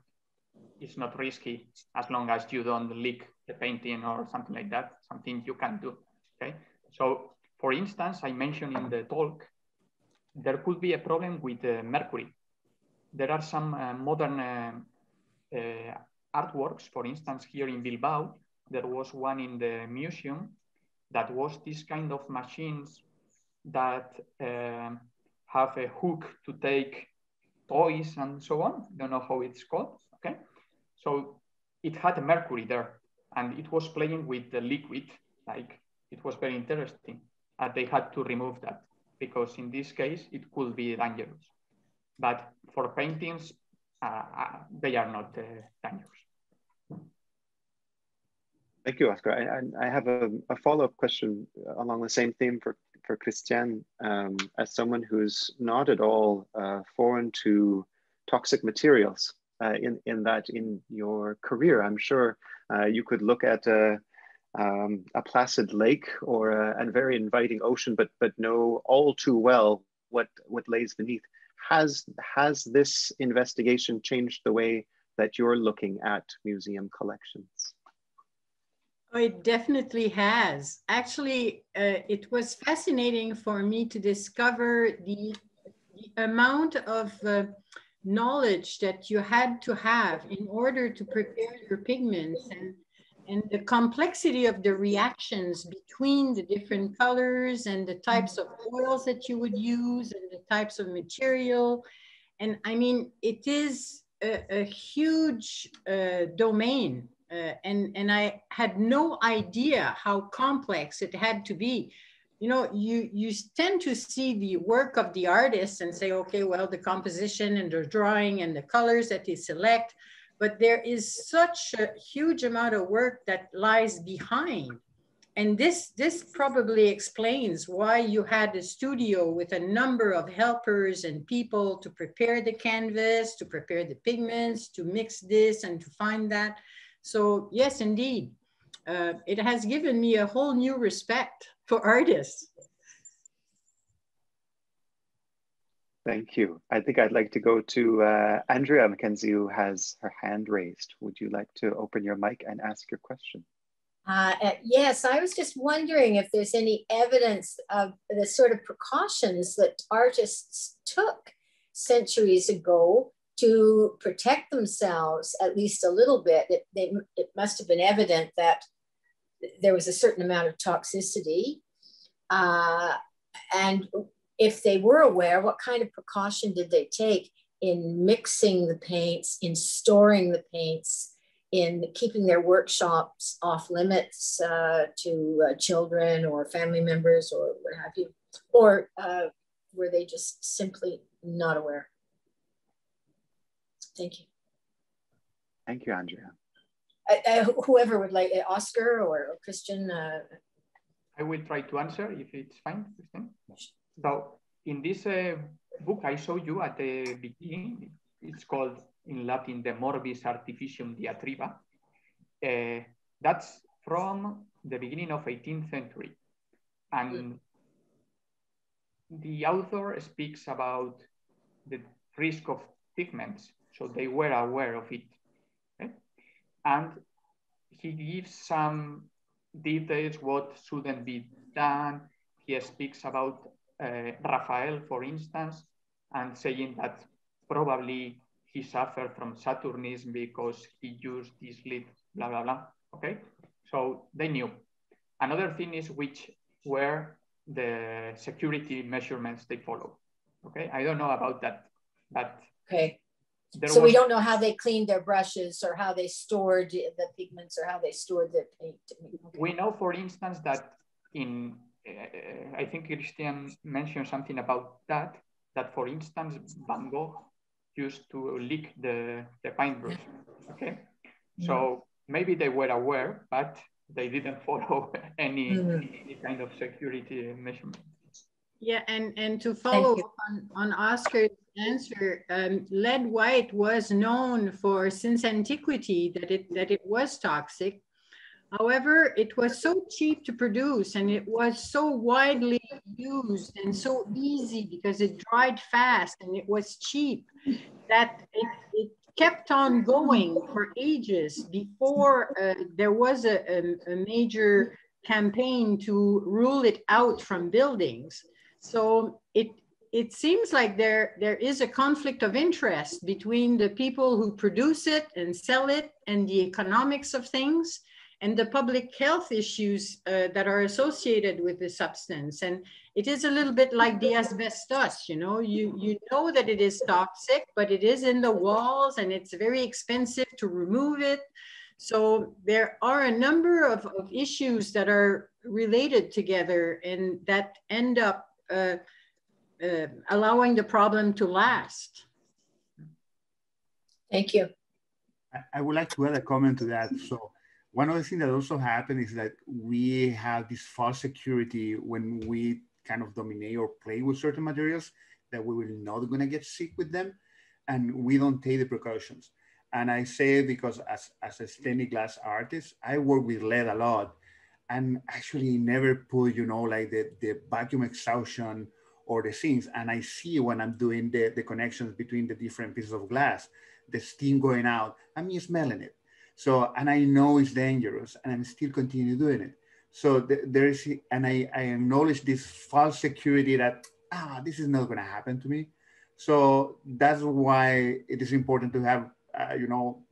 it's not risky as long as you don't leak the painting or something like that, something you can do, okay? So for instance, I mentioned in the talk, there could be a problem with mercury. There are some modern artworks, for instance, here in Bilbao, there was one in the museum that was this kind of machines that have a hook to take toys and so on. I don't know how it's called, okay? So it had a mercury there and it was playing with the liquid, like it was very interesting. And they had to remove that because in this case, it could be dangerous. But for paintings, they are not dangerous. Thank you, Oscar. I have a follow-up question along the same theme for Christian. As someone who's not at all foreign to toxic materials, in your career, I'm sure you could look at a placid lake or a very inviting ocean, but know all too well what lays beneath. Has this investigation changed the way that you're looking at museum collections? Oh, it definitely has. Actually, it was fascinating for me to discover the amount of knowledge that you had to have in order to prepare your pigments and the complexity of the reactions between the different colors and the types of oils that you would use and the types of material. And I mean, it is a huge domain. And I had no idea how complex it had to be. You know, you tend to see the work of the artist and say, okay, well, the composition and the drawing and the colors that they select, but there is such a huge amount of work that lies behind. And this probably explains why you had a studio with a number of helpers and people to prepare the canvas, to prepare the pigments, to mix this and to find that. So yes, indeed, it has given me a whole new respect for artists. Thank you. I think I'd like to go to Andrea Mackenzie, who has her hand raised. Would you like to open your mic and ask your question? Yes, I was just wondering if there's any evidence of the sort of precautions that artists took centuries ago to protect themselves, at least a little bit. It must have been evident that there was a certain amount of toxicity. And if they were aware, what kind of precaution did they take in mixing the paints, in storing the paints, in keeping their workshops off limits to children or family members or what have you? Or were they just simply not aware? Thank you. Thank you, Andrea. Whoever would like, Oscar or Christian. I will try to answer if it's fine, Christian. So in this book I showed you at the beginning, it's called in Latin, De Morbis Artificium Diatriba. That's from the beginning of 18th century. And the author speaks about the risk of pigments. So they were aware of it. Okay? And he gives some details what shouldn't be done. He speaks about Raphael, for instance, and saying that probably he suffered from Saturnism because he used this lead, blah, blah, blah. Okay, so they knew. Another thing is which were the security measurements they followed. Okay, I don't know about that, but okay. So we don't know how they cleaned their brushes or how they stored the pigments or how they stored the paint. Okay. We know, for instance, that in, I think Christian mentioned something about that for instance, Van Gogh used to lick the paintbrush, okay? So maybe they were aware, but they didn't follow any kind of security measurement. Yeah, and to follow up on Oscar's answer, lead white was known for since antiquity that it was toxic. However, it was so cheap to produce and it was so widely used and so easy because it dried fast and it was cheap that it kept on going for ages before there was a major campaign to rule it out from buildings. So it seems like there is a conflict of interest between the people who produce it and sell it and the economics of things and the public health issues that are associated with the substance. And it is a little bit like the asbestos, you know that it is toxic, but it is in the walls and it's very expensive to remove it. So there are a number of issues that are related together and that end up allowing the problem to last. Thank you. I would like to add a comment to that. So one of the things that also happened is that we have this false security when we kind of dominate or play with certain materials that we will not going to get sick with them, and we don't take the precautions. And I say it because as a stained glass artist, I work with lead a lot, and actually never put, like the vacuum exhaustion or the things. And I see when I'm doing the connections between the different pieces of glass, the steam going out, I'm smelling it. So, and I know it's dangerous and I'm still continue doing it. So there is, and I acknowledge this false security that, this is not gonna happen to me. So that's why it is important to have,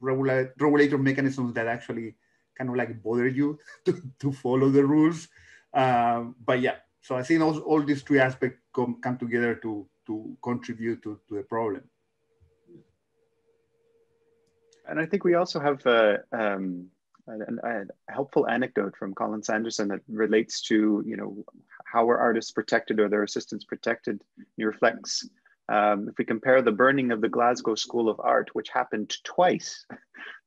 regulator mechanisms that actually kind of like bother you to follow the rules. But yeah, so I think all these three aspects come together to contribute to the problem. And I think we also have a helpful anecdote from Colin Sanderson that relates to, how are artists protected or their assistants protected. He reflects, if we compare the burning of the Glasgow School of Art, which happened twice,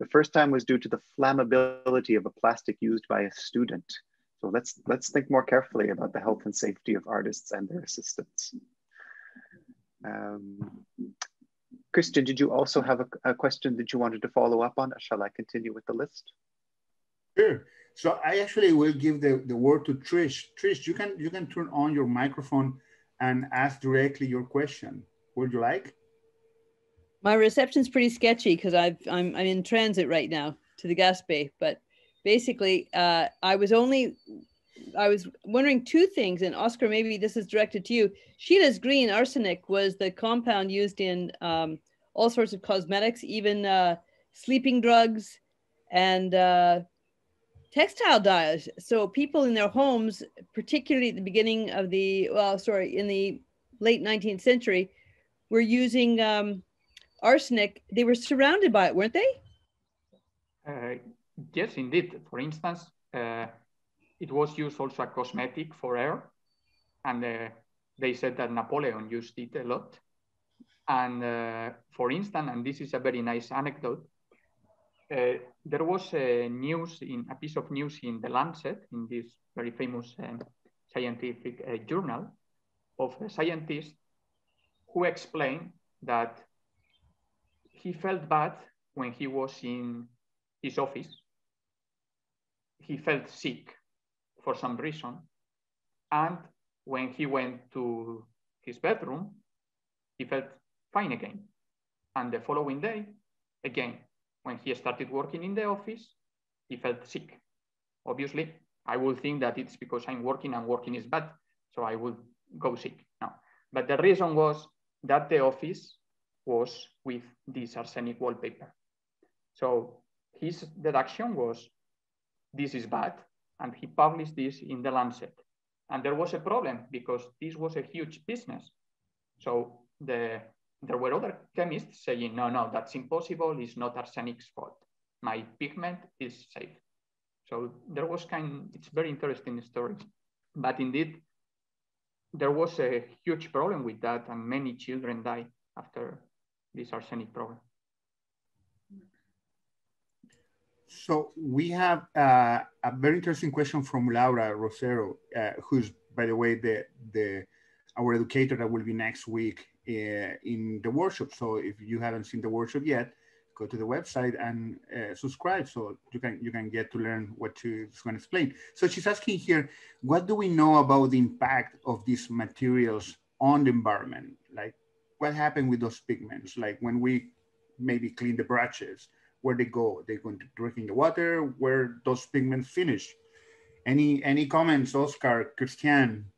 the first time was due to the flammability of a plastic used by a student. So let's think more carefully about the health and safety of artists and their assistants. Christian, did you also have a question that you wanted to follow up on? Or shall I continue with the list? Sure. So I actually will give the word to Trish. Trish, you can turn on your microphone and ask directly your question. Would you like? My reception's pretty sketchy because I'm in transit right now to the Gaspé. But basically, I was wondering two things, and Oscar, maybe this is directed to you. Sheila's green arsenic was the compound used in all sorts of cosmetics, even sleeping drugs and textile dyes. So people in their homes, particularly at the beginning of in the late 19th century, were using arsenic. They were surrounded by it, weren't they? Yes, indeed. For instance, it was used also a cosmetic for hair, and they said that Napoleon used it a lot. And for instance, and this is a very nice anecdote, there was a piece of news in The Lancet, in this very famous scientific journal, of a scientist who explained that he felt bad when he was in his office. He felt sick for some reason. And when he went to his bedroom, he felt fine again. And the following day, again, when he started working in the office, he felt sick. Obviously, I would think that it's because I'm working and working is bad, so I would go sick. No. But the reason was that the office was with this arsenic wallpaper. So his deduction was, this is bad, and he published this in The Lancet. And there was a problem because this was a huge business. So there were other chemists saying, no, that's impossible, it's not arsenic's fault. My pigment is safe. So there was it's very interesting story. But indeed, there was a huge problem with that, and many children died after this arsenic problem. So we have a very interesting question from Laura Rosero, who's, by the way, our educator that will be next week in the workshop. So if you haven't seen the workshop yet, go to the website and subscribe so you can get to learn what she's going to explain. So she's asking here, what do we know about the impact of these materials on the environment? Like what happened with those pigments? Like when we maybe clean the brushes, where they go? They're going to drink in the water, where those pigments finish? Any comments, Oscar, Christian?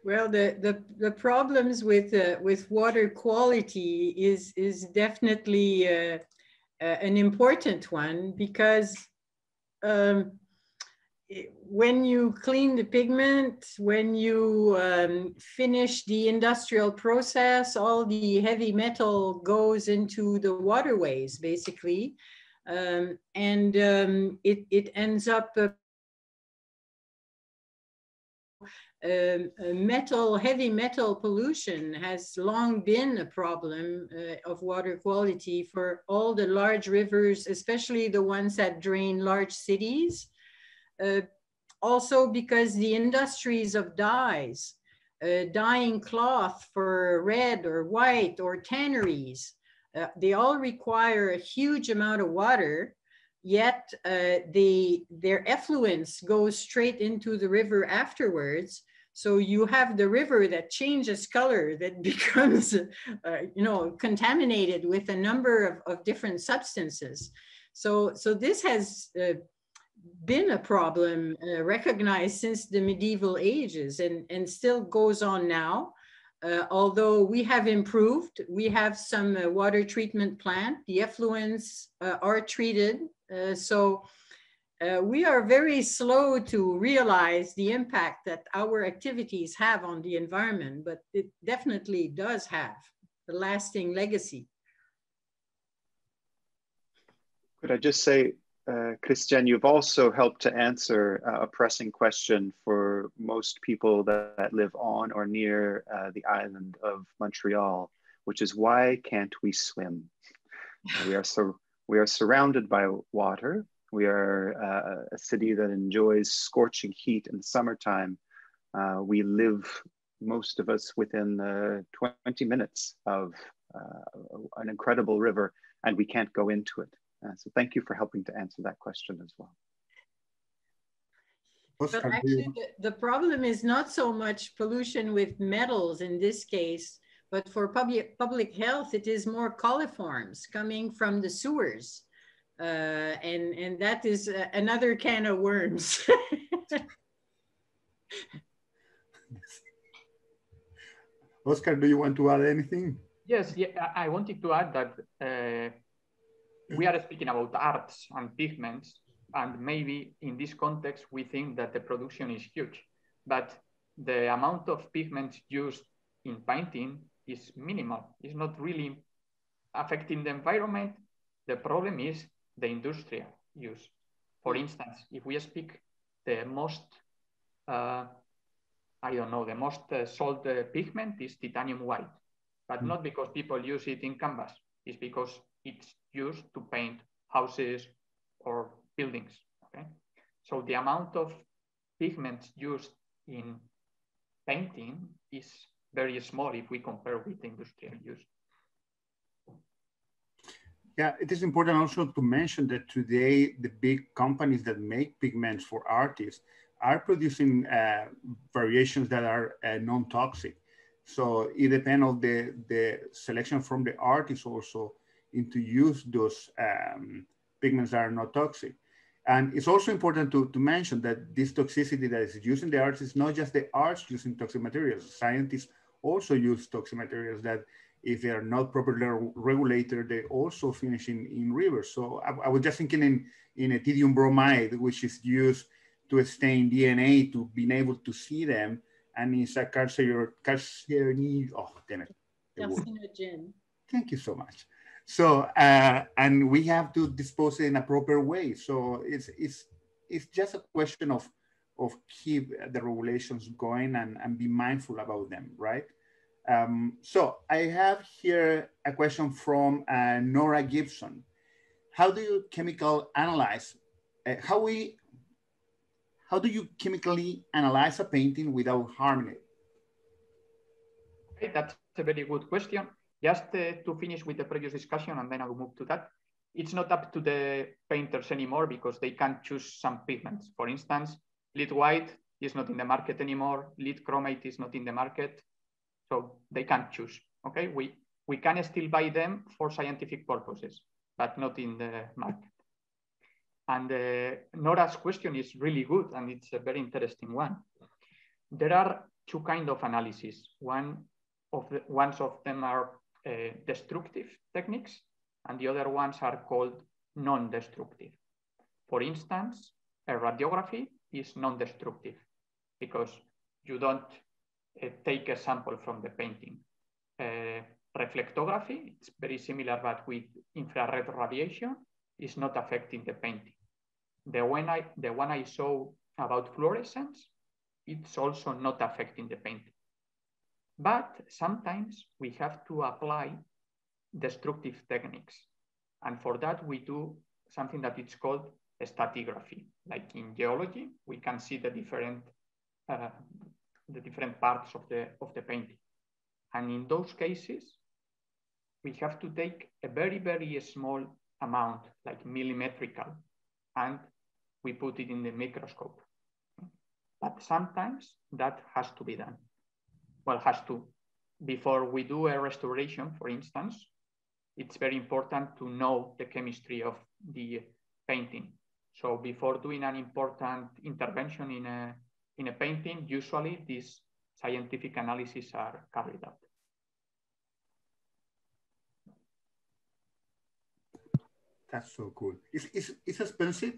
Well, the problems with water quality is definitely an important one, because when you clean the pigment, when you finish the industrial process, all the heavy metal goes into the waterways, basically, and it ends up heavy metal pollution has long been a problem of water quality for all the large rivers, especially the ones that drain large cities. Also because the industries of dyes, dyeing cloth for red or white, or tanneries, they all require a huge amount of water, yet their effluents goes straight into the river afterwards. So you have the river that changes color, that becomes contaminated with a number of different substances. So this has been a problem recognized since the medieval ages, and still goes on now. Although we have improved, we have some water treatment plant, the effluents are treated. So we are very slow to realize the impact that our activities have on the environment, but it definitely does have a lasting legacy. Could I just say, Christian, you've also helped to answer a pressing question for most people that live on or near the island of Montreal, which is, why can't we swim? We are surrounded by water. We are a city that enjoys scorching heat in the summertime. We live, most of us, within 20 minutes of an incredible river, and we can't go into it. So thank you for helping to answer that question as well. But actually, the problem is not so much pollution with metals in this case, but for public health, it is more coliforms coming from the sewers. And that is another can of worms. Oscar, do you want to add anything? Yes, yeah, I wanted to add that we are speaking about arts and pigments, and maybe in this context, we think that the production is huge, but the amount of pigments used in painting is minimal. It's not really affecting the environment. The problem is the industrial use. For instance, if we speak the most, the most sold pigment is titanium white, but not because people use it in canvas. It's because it's used to paint houses or buildings, okay? So the amount of pigments used in painting is very small if we compare with industrial use. Yeah, it is important also to mention that today the big companies that make pigments for artists are producing variations that are non-toxic. So it depends on the selection from the artist also into use those pigments that are not toxic. And it's also important to mention that this toxicity that is used in the arts is not just the arts using toxic materials. Scientists also use toxic materials that, if they are not properly regulated, they also finish in rivers. So I was just thinking in ethidium bromide, which is used to stain DNA to being able to see them. And it's a carcinogen. Oh, damn it. Carcinogen. Thank you so much. So, and we have to dispose it in a proper way. So it's just a question of keep the regulations going and be mindful about them, right? So I have here a question from Nora Gibson. How do you chemical analyze? How do you chemically analyze a painting without harming it? Okay, that's a very good question. Just to finish with the previous discussion, and then I'll move to that. It's not up to the painters anymore because they can choose some pigments. For instance, lead white is not in the market anymore. Lead chromate is not in the market. So they can choose, okay? We can still buy them for scientific purposes, but not in the market. And Nora's question is really good, and it's a very interesting one. There are two kinds of analysis. One of them are destructive techniques, and the other ones are called non-destructive. For instance, a radiography is non-destructive because you don't take a sample from the painting. Reflectography, it's very similar, but with infrared radiation, is not affecting the painting. The one I saw about fluorescence, it's also not affecting the painting. But sometimes we have to apply destructive techniques. And for that, we do something that is called stratigraphy. Like in geology, we can see the different parts of the painting. And in those cases, we have to take a very, very small amount, like millimetrical, and we put it in the microscope. But sometimes that has to be done. Well, has to. Before we do a restoration, for instance, it's very important to know the chemistry of the painting. So before doing an important intervention in a painting, usually these scientific analyses are carried out. That's so cool. Is expensive?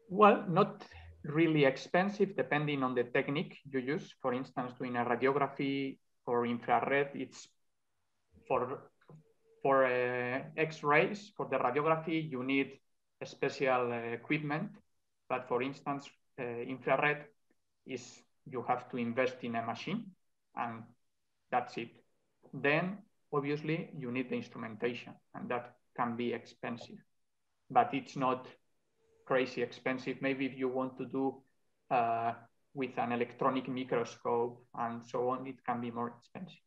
Well, not really expensive, depending on the technique you use. For instance, doing a radiography or infrared, it's for X-rays. For the radiography, you need a special equipment. But for instance, infrared is you have to invest in a machine, and that's it. Then, obviously, you need the instrumentation, and that can be expensive. But it's not crazy expensive. Maybe if you want to do with an electronic microscope and so on, it can be more expensive.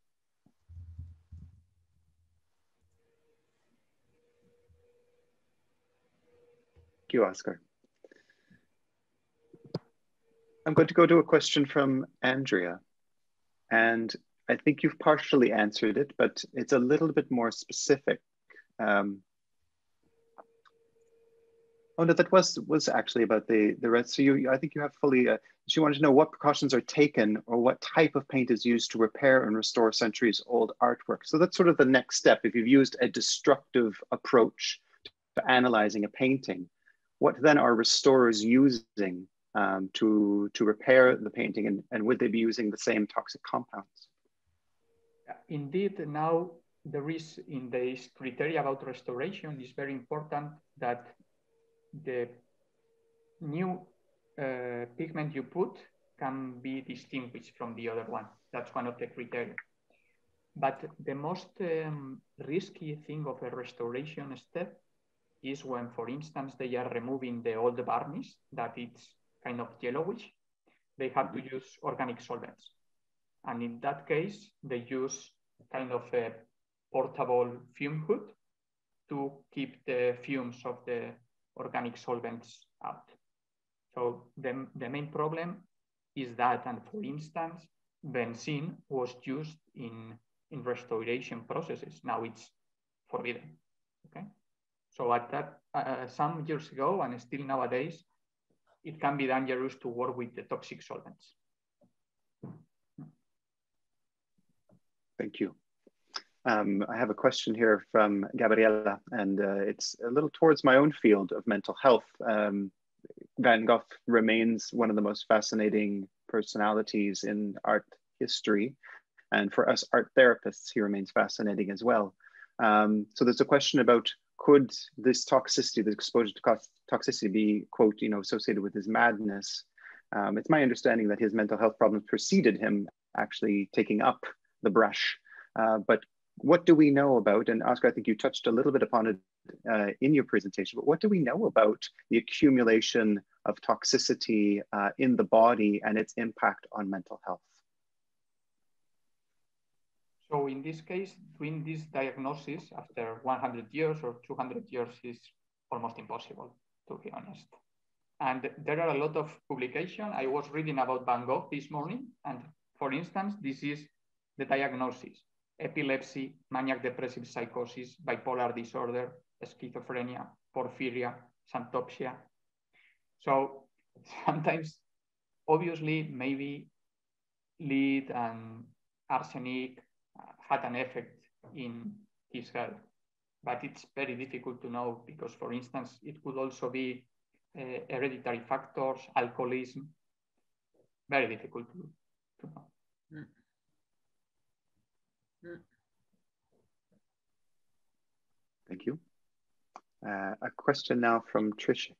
Thank you, Oscar. I'm going to go to a question from Andrea. And I think you've partially answered it, but it's a little bit more specific. Oh no, that was actually about the rest. So I think you have fully, she wanted to know what precautions are taken or what type of paint is used to repair and restore centuries old artwork. So that's sort of the next step. If you've used a destructive approach to analyzing a painting, what then are restorers using to repair the painting, and would they be using the same toxic compounds? Indeed, now there is in this criteria about restoration, it's very important that the new pigment you put can be distinguished from the other one. That's one of the criteria. But the most risky thing of a restoration step is when, for instance, they are removing the old varnish, that it's kind of yellowish. They have to use organic solvents. And in that case, they use kind of a portable fume hood to keep the fumes of the organic solvents out. So the main problem is that, and for instance, benzene was used in restoration processes. Now it's forbidden, okay? So at that, some years ago, and still nowadays, it can be dangerous to work with the toxic solvents. Thank you. I have a question here from Gabriela, and it's a little towards my own field of mental health. Van Gogh remains one of the most fascinating personalities in art history. And for us art therapists, he remains fascinating as well. So there's a question about, could this toxicity, the exposure to toxicity be, quote, associated with his madness? It's my understanding that his mental health problems preceded him actually taking up the brush. But what do we know about, and Oscar, I think you touched a little bit upon it in your presentation, but what do we know about the accumulation of toxicity in the body and its impact on mental health? So in this case, doing this diagnosis after 100 years or 200 years is almost impossible, to be honest. And there are a lot of publications. I was reading about Van Gogh this morning. And for instance, this is the diagnosis: epilepsy, maniac depressive psychosis, bipolar disorder, schizophrenia, porphyria, xanthopsia. So sometimes, obviously, maybe lead and arsenic had an effect in his health, but it's very difficult to know because, for instance, it could also be hereditary factors, alcoholism. Very difficult to know. Thank you. A question now from Trish.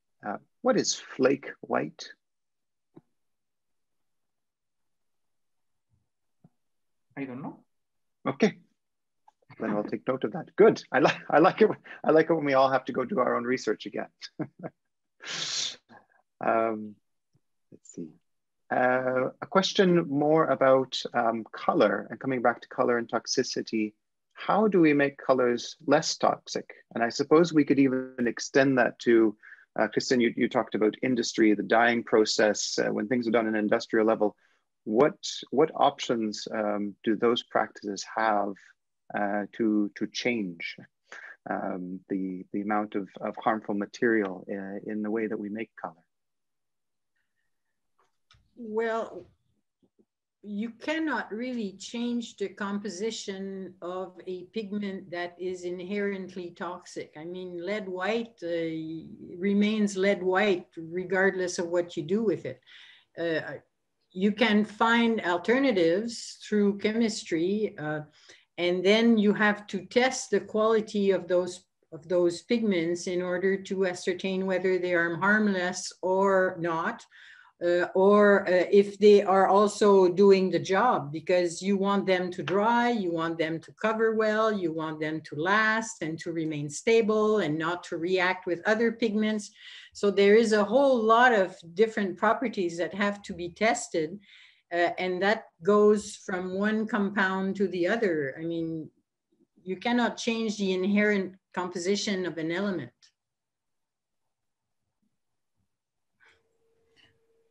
What is flake white? I don't know. Okay, then I'll take note of that. Good. I like it. I like it when we all have to go do our own research again. Let's see. A question more about color, and coming back to color and toxicity. How do we make colors less toxic? And I suppose we could even extend that to, Kristen, you talked about industry, the dyeing process, when things are done at an industrial level. What options do those practices have to change the amount of harmful material in the way that we make color? Well, you cannot really change the composition of a pigment that is inherently toxic. I mean, lead white remains lead white regardless of what you do with it. You can find alternatives through chemistry, and then you have to test the quality of those pigments in order to ascertain whether they are harmless or not. Or if they are also doing the job, because you want them to dry, you want them to cover well, you want them to last and to remain stable and not to react with other pigments. So there is a whole lot of different properties that have to be tested, and that goes from one compound to the other. I mean, you cannot change the inherent composition of an element.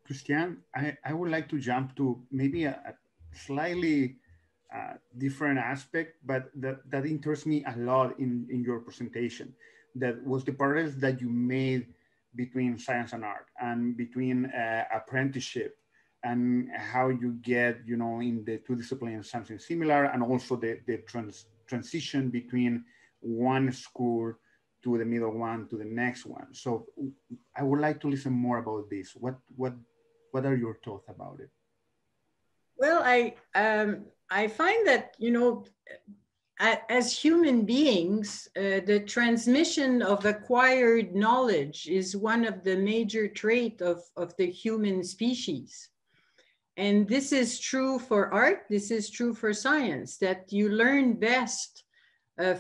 Christian, I would like to jump to maybe a slightly different aspect, but that interests me a lot in your presentation. That was the parallels that you made between science and art, and between apprenticeship, and how you get, you know, in the two disciplines something similar, and also the transition between one school to the middle one to the next one. So I would like to listen more about this. What are your thoughts about it? Well, I find that, you know, as human beings, the transmission of acquired knowledge is one of the major traits of the human species. And this is true for art, this is true for science, that you learn best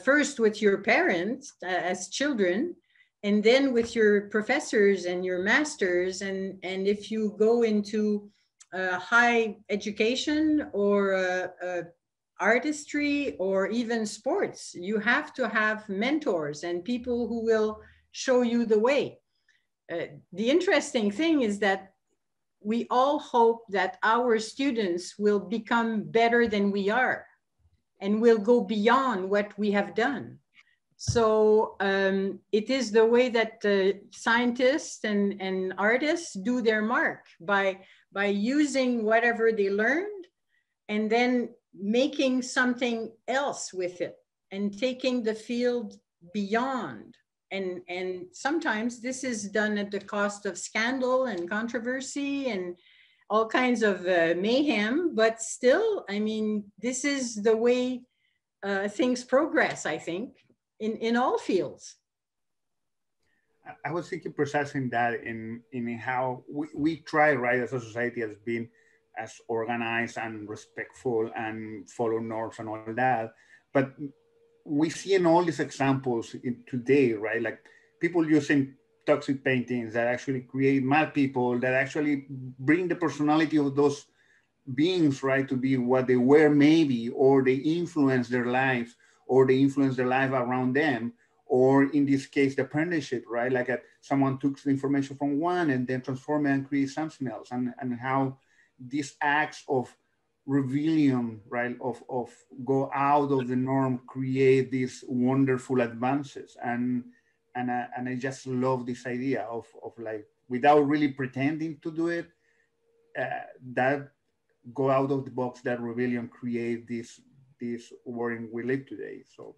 first with your parents as children, and then with your professors and your masters. And if you go into high education or artistry or even sports, you have to have mentors and people who will show you the way. The interesting thing is that we all hope that our students will become better than we are and will go beyond what we have done. So it is the way that scientists and artists do their mark, by using whatever they learned and then making something else with it and taking the field beyond. And sometimes this is done at the cost of scandal and controversy and all kinds of mayhem, but still, I mean, this is the way things progress, I think, in all fields. I was thinking precisely that in how we try, right, as a society, as being as organized and respectful and follow norms and all that. But we see in all these examples in today, right, like people using toxic paintings that actually create mad people, that actually bring the personality of those beings, right, to be what they were maybe, or they influence their lives, or they influence their life around them, or in this case, the apprenticeship, right? Like someone took the information from one and then transform it and create something else, and how these acts of rebellion, right, of go out of the norm, create these wonderful advances. And I just love this idea of like, without really pretending to do it, that go out of the box, that rebellion create this world we live today. So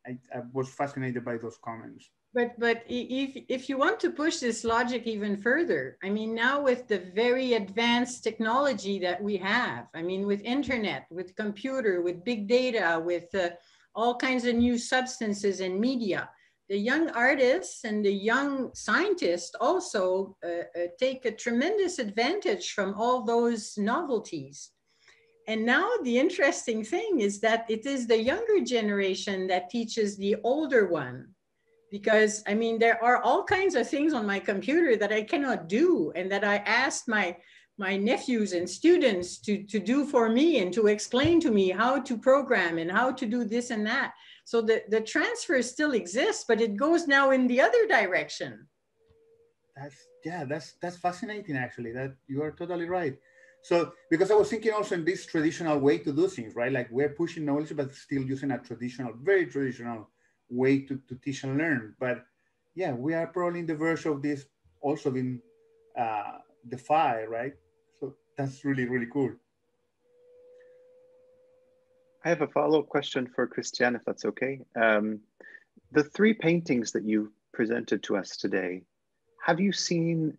I was fascinated by those comments. But if you want to push this logic even further, I mean, now with the very advanced technology that we have, I mean, with internet, with computer, with big data, with all kinds of new substances and media, the young artists and the young scientists also take a tremendous advantage from all those novelties. And now the interesting thing is that it is the younger generation that teaches the older one. Because I mean, there are all kinds of things on my computer that I cannot do, and that I asked my nephews and students to do for me and to explain to me how to program and how to do this and that. So the transfer still exists, but it goes now in the other direction. That's fascinating, actually. That you are totally right. So, because I was thinking also in this traditional way to do things, right? Like we're pushing knowledge, but still using a traditional, very traditional way to teach and learn. But yeah, we are probably in the verge of this also being defied, right? So that's really, really cool. I have a follow-up question for Christian, if that's okay. The three paintings that you presented to us today, have you seen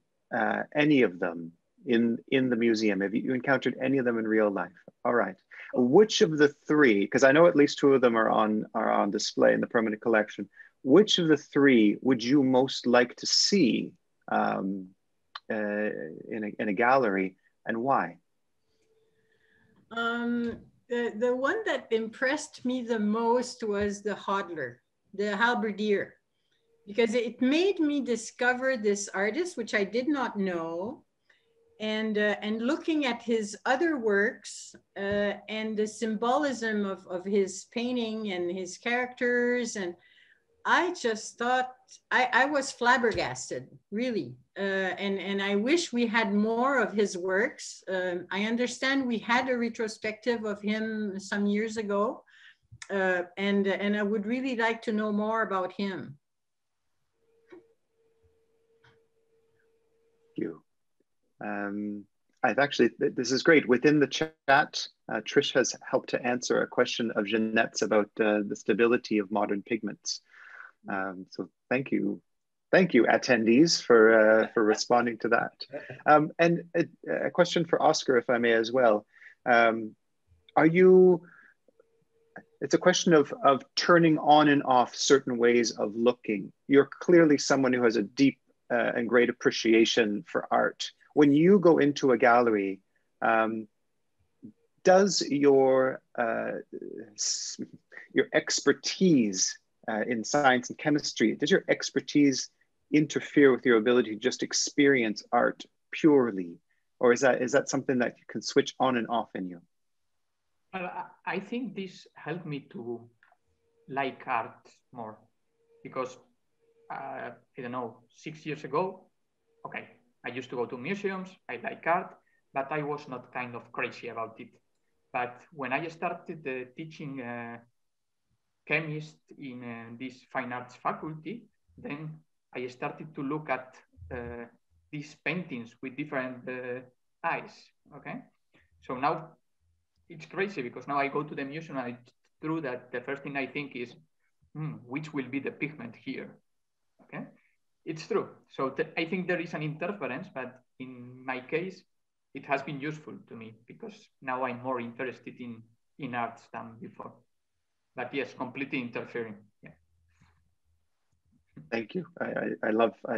any of them in the museum? Have you encountered any of them in real life? All right. Which of the three, because I know at least two of them are on display in the permanent collection, which of the three would you most like to see in a gallery, and why? The one that impressed me the most was the hodler, the halberdier, because it made me discover this artist, which I did not know. And looking at his other works and the symbolism of his painting and his characters, and I just thought I was flabbergasted, really. And I wish we had more of his works. I understand we had a retrospective of him some years ago, and I would really like to know more about him. Thank you. I've actually, this is great. Within the chat, Trish has helped to answer a question of Jeanette's about the stability of modern pigments. So thank you, attendees, for responding to that. And a question for Oscar, if I may, as well. It's a question of turning on and off certain ways of looking. You're clearly someone who has a deep and great appreciation for art. When you go into a gallery, does your expertise in science and chemistry, does your expertise interfere with your ability to just experience art purely? Or is that something that you can switch on and off in you? I think this helped me to like art more, because I don't know, 6 years ago, okay, I used to go to museums, I like art, but I was not kind of crazy about it. But when I started teaching chemist in this fine arts faculty, then I started to look at these paintings with different eyes, okay? So now it's crazy, because now I go to the museum and it's true that the first thing I think is, which will be the pigment here, okay? It's true. So I think there is an interference, but in my case, it has been useful to me, because now I'm more interested in arts than before. But yes, completely interfering. Yeah. Thank you. I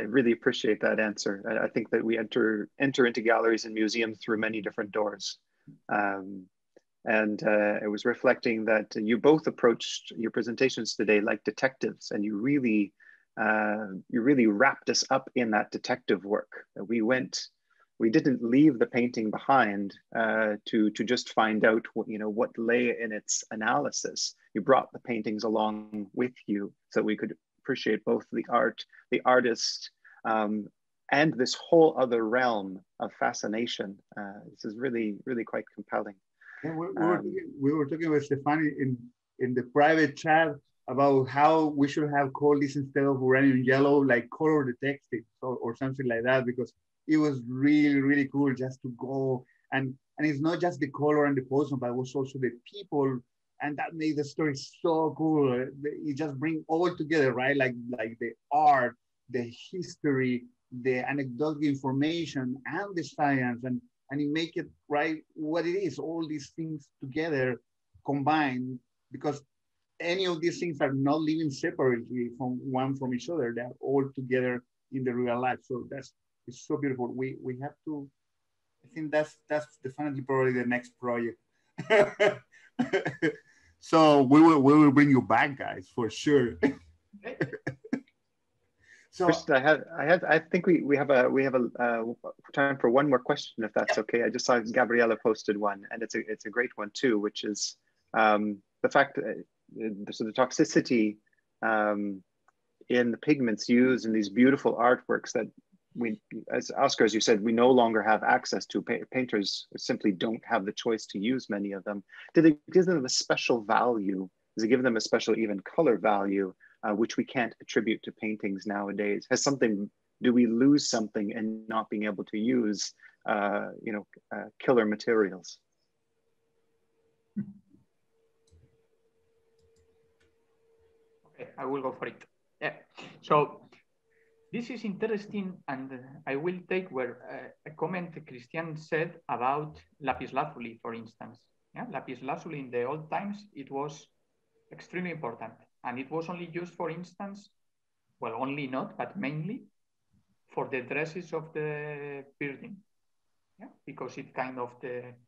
really appreciate that answer. I think that we enter into galleries and museums through many different doors. And I was reflecting that you both approached your presentations today like detectives, and you really wrapped us up in that detective work. We went we didn't leave the painting behind to just find out what lay in its analysis. You brought the paintings along with you so we could appreciate both the art, the artist, and this whole other realm of fascination. This is really, really quite compelling. Yeah, we were talking with Stefani in the private chat about how we should have called this, instead of uranium yellow, like color detective or something like that, because it was really, really cool just to go. And it's not just the color and the postman, but it was also the people. And that made the story so cool. It just bring all together, right? Like the art, the history, the anecdotal information, and the science, and it make it right what it is, all these things together combined, because any of these things are not living separately from each other. They're all together in the real life. So it's so beautiful. We have to, I think that's definitely probably the next project. So we will bring you back, guys, for sure. So first, I think we have a time for one more question, if that's okay. I just saw Gabriela posted one, and it's a great one too, which is the fact that the toxicity in the pigments used in these beautiful artworks that we, as Oscar, as you said, we no longer have access to. Painters simply don't have the choice to use many of them. Did it give them a special value? Does it give them a special even color value, which we can't attribute to paintings nowadays? Do we lose something in not being able to use, killer materials? Okay, I will go for it. Yeah. So this is interesting, and I will take where a comment Christian said about lapis lazuli, for instance. Yeah, lapis lazuli in the old times, it was extremely important, and it was only used, for instance, well, only not, but mainly for the dresses of the Virgin, yeah, because it's kind of it's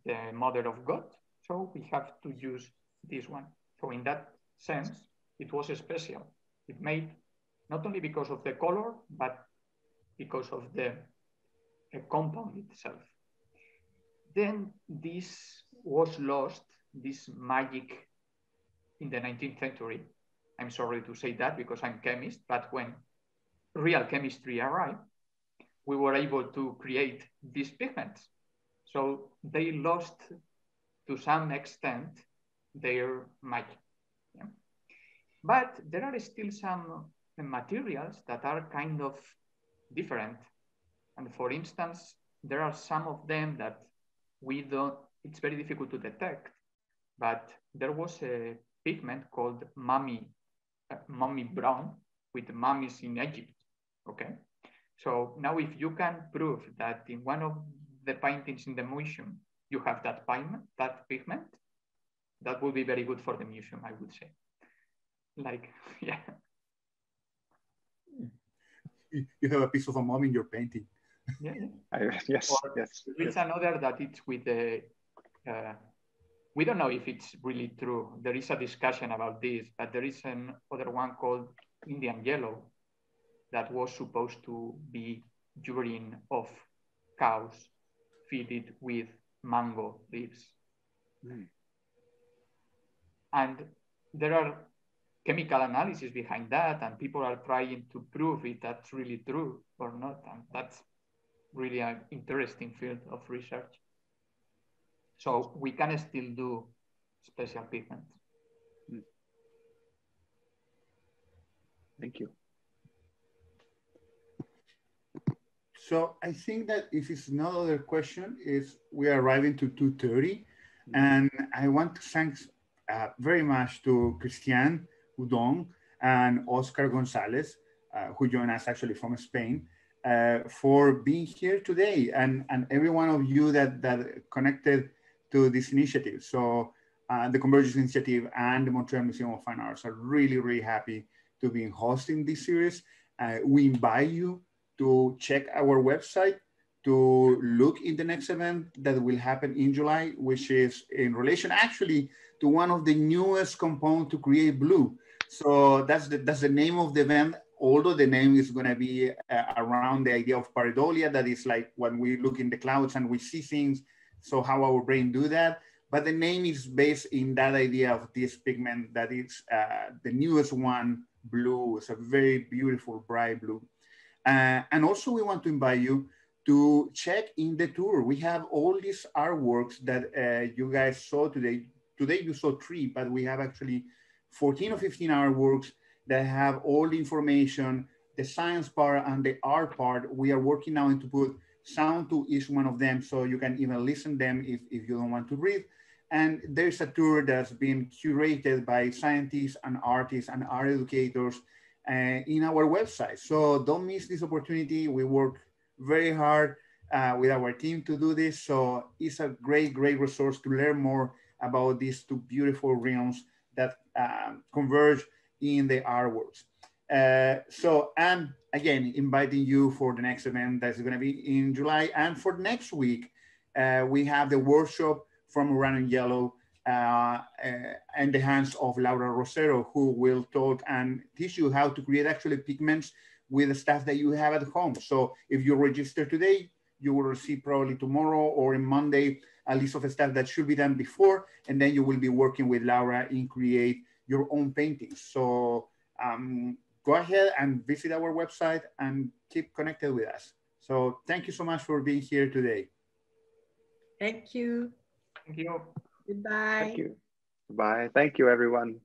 the mother of God, so we have to use this one. So in that sense, it was special. It made not only because of the color, but because of the compound itself. Then this was lost, this magic, in the 19th century. I'm sorry to say that because I'm a chemist, but when real chemistry arrived, we were able to create these pigments. So they lost, to some extent, their magic. Yeah? But there are still some materials that are kind of different. And for instance, there are some of them that it's very difficult to detect, but there was a pigment called mummy brown with mummies in Egypt, okay? So now if you can prove that in one of the paintings in the museum, you have that pigment, that would be very good for the museum, I would say. Like, yeah. You have a piece of a mummy in your painting. Yeah. Yes, or yes. There's another that it's with the, we don't know if it's really true. There is a discussion about this, but there is another one called Indian yellow that was supposed to be urine of cows filled with mango leaves. Mm. And there are chemical analysis behind that, and people are trying to prove if that's really true or not. And that's really an interesting field of research. So we can still do special pigments. Thank you. So I think that if it's no other question, we are arriving to 2:30, and I want to thank very much to Christian Udon and Oscar Gonzalez, who joined us actually from Spain, for being here today, and every one of you that connected to this initiative. So the Convergence Initiative and the Montreal Museum of Fine Arts are really, really happy to be hosting this series. We invite you to check our website, to look in the next event that will happen in July, which is in relation actually to one of the newest components to create blue. So that's the name of the event, although the name is going to be around the idea of pareidolia, that is like when we look in the clouds and we see things, so how our brain do that. But the name is based in that idea of this pigment that is the newest one, blue. It's a very beautiful, bright blue. And also we want to invite you to check in the tour. We have all these artworks that you guys saw today. Today you saw 3, but we have actually 14 or 15 artworks that have all the information, the science part and the art part. We are working now to put sound to each one of them, so you can even listen them if you don't want to read. And there's a tour that's been curated by scientists and artists and art educators in our website. So don't miss this opportunity. We work very hard with our team to do this. So it's a great, great resource to learn more about these 2 beautiful realms that converge in the artworks. So I'm again inviting you for the next event that's going to be in July. And for next week, we have the workshop from Uranium Yellow in the hands of Laura Rosero, who will talk and teach you how to create actually pigments with the stuff that you have at home. So if you register today, you will receive probably tomorrow or on Monday a list of stuff that should be done before, and then you will be working with Laura in create your own paintings. So go ahead and visit our website and keep connected with us. So thank you so much for being here today. Thank you. Thank you. Goodbye. Thank you. Bye. Thank you, everyone.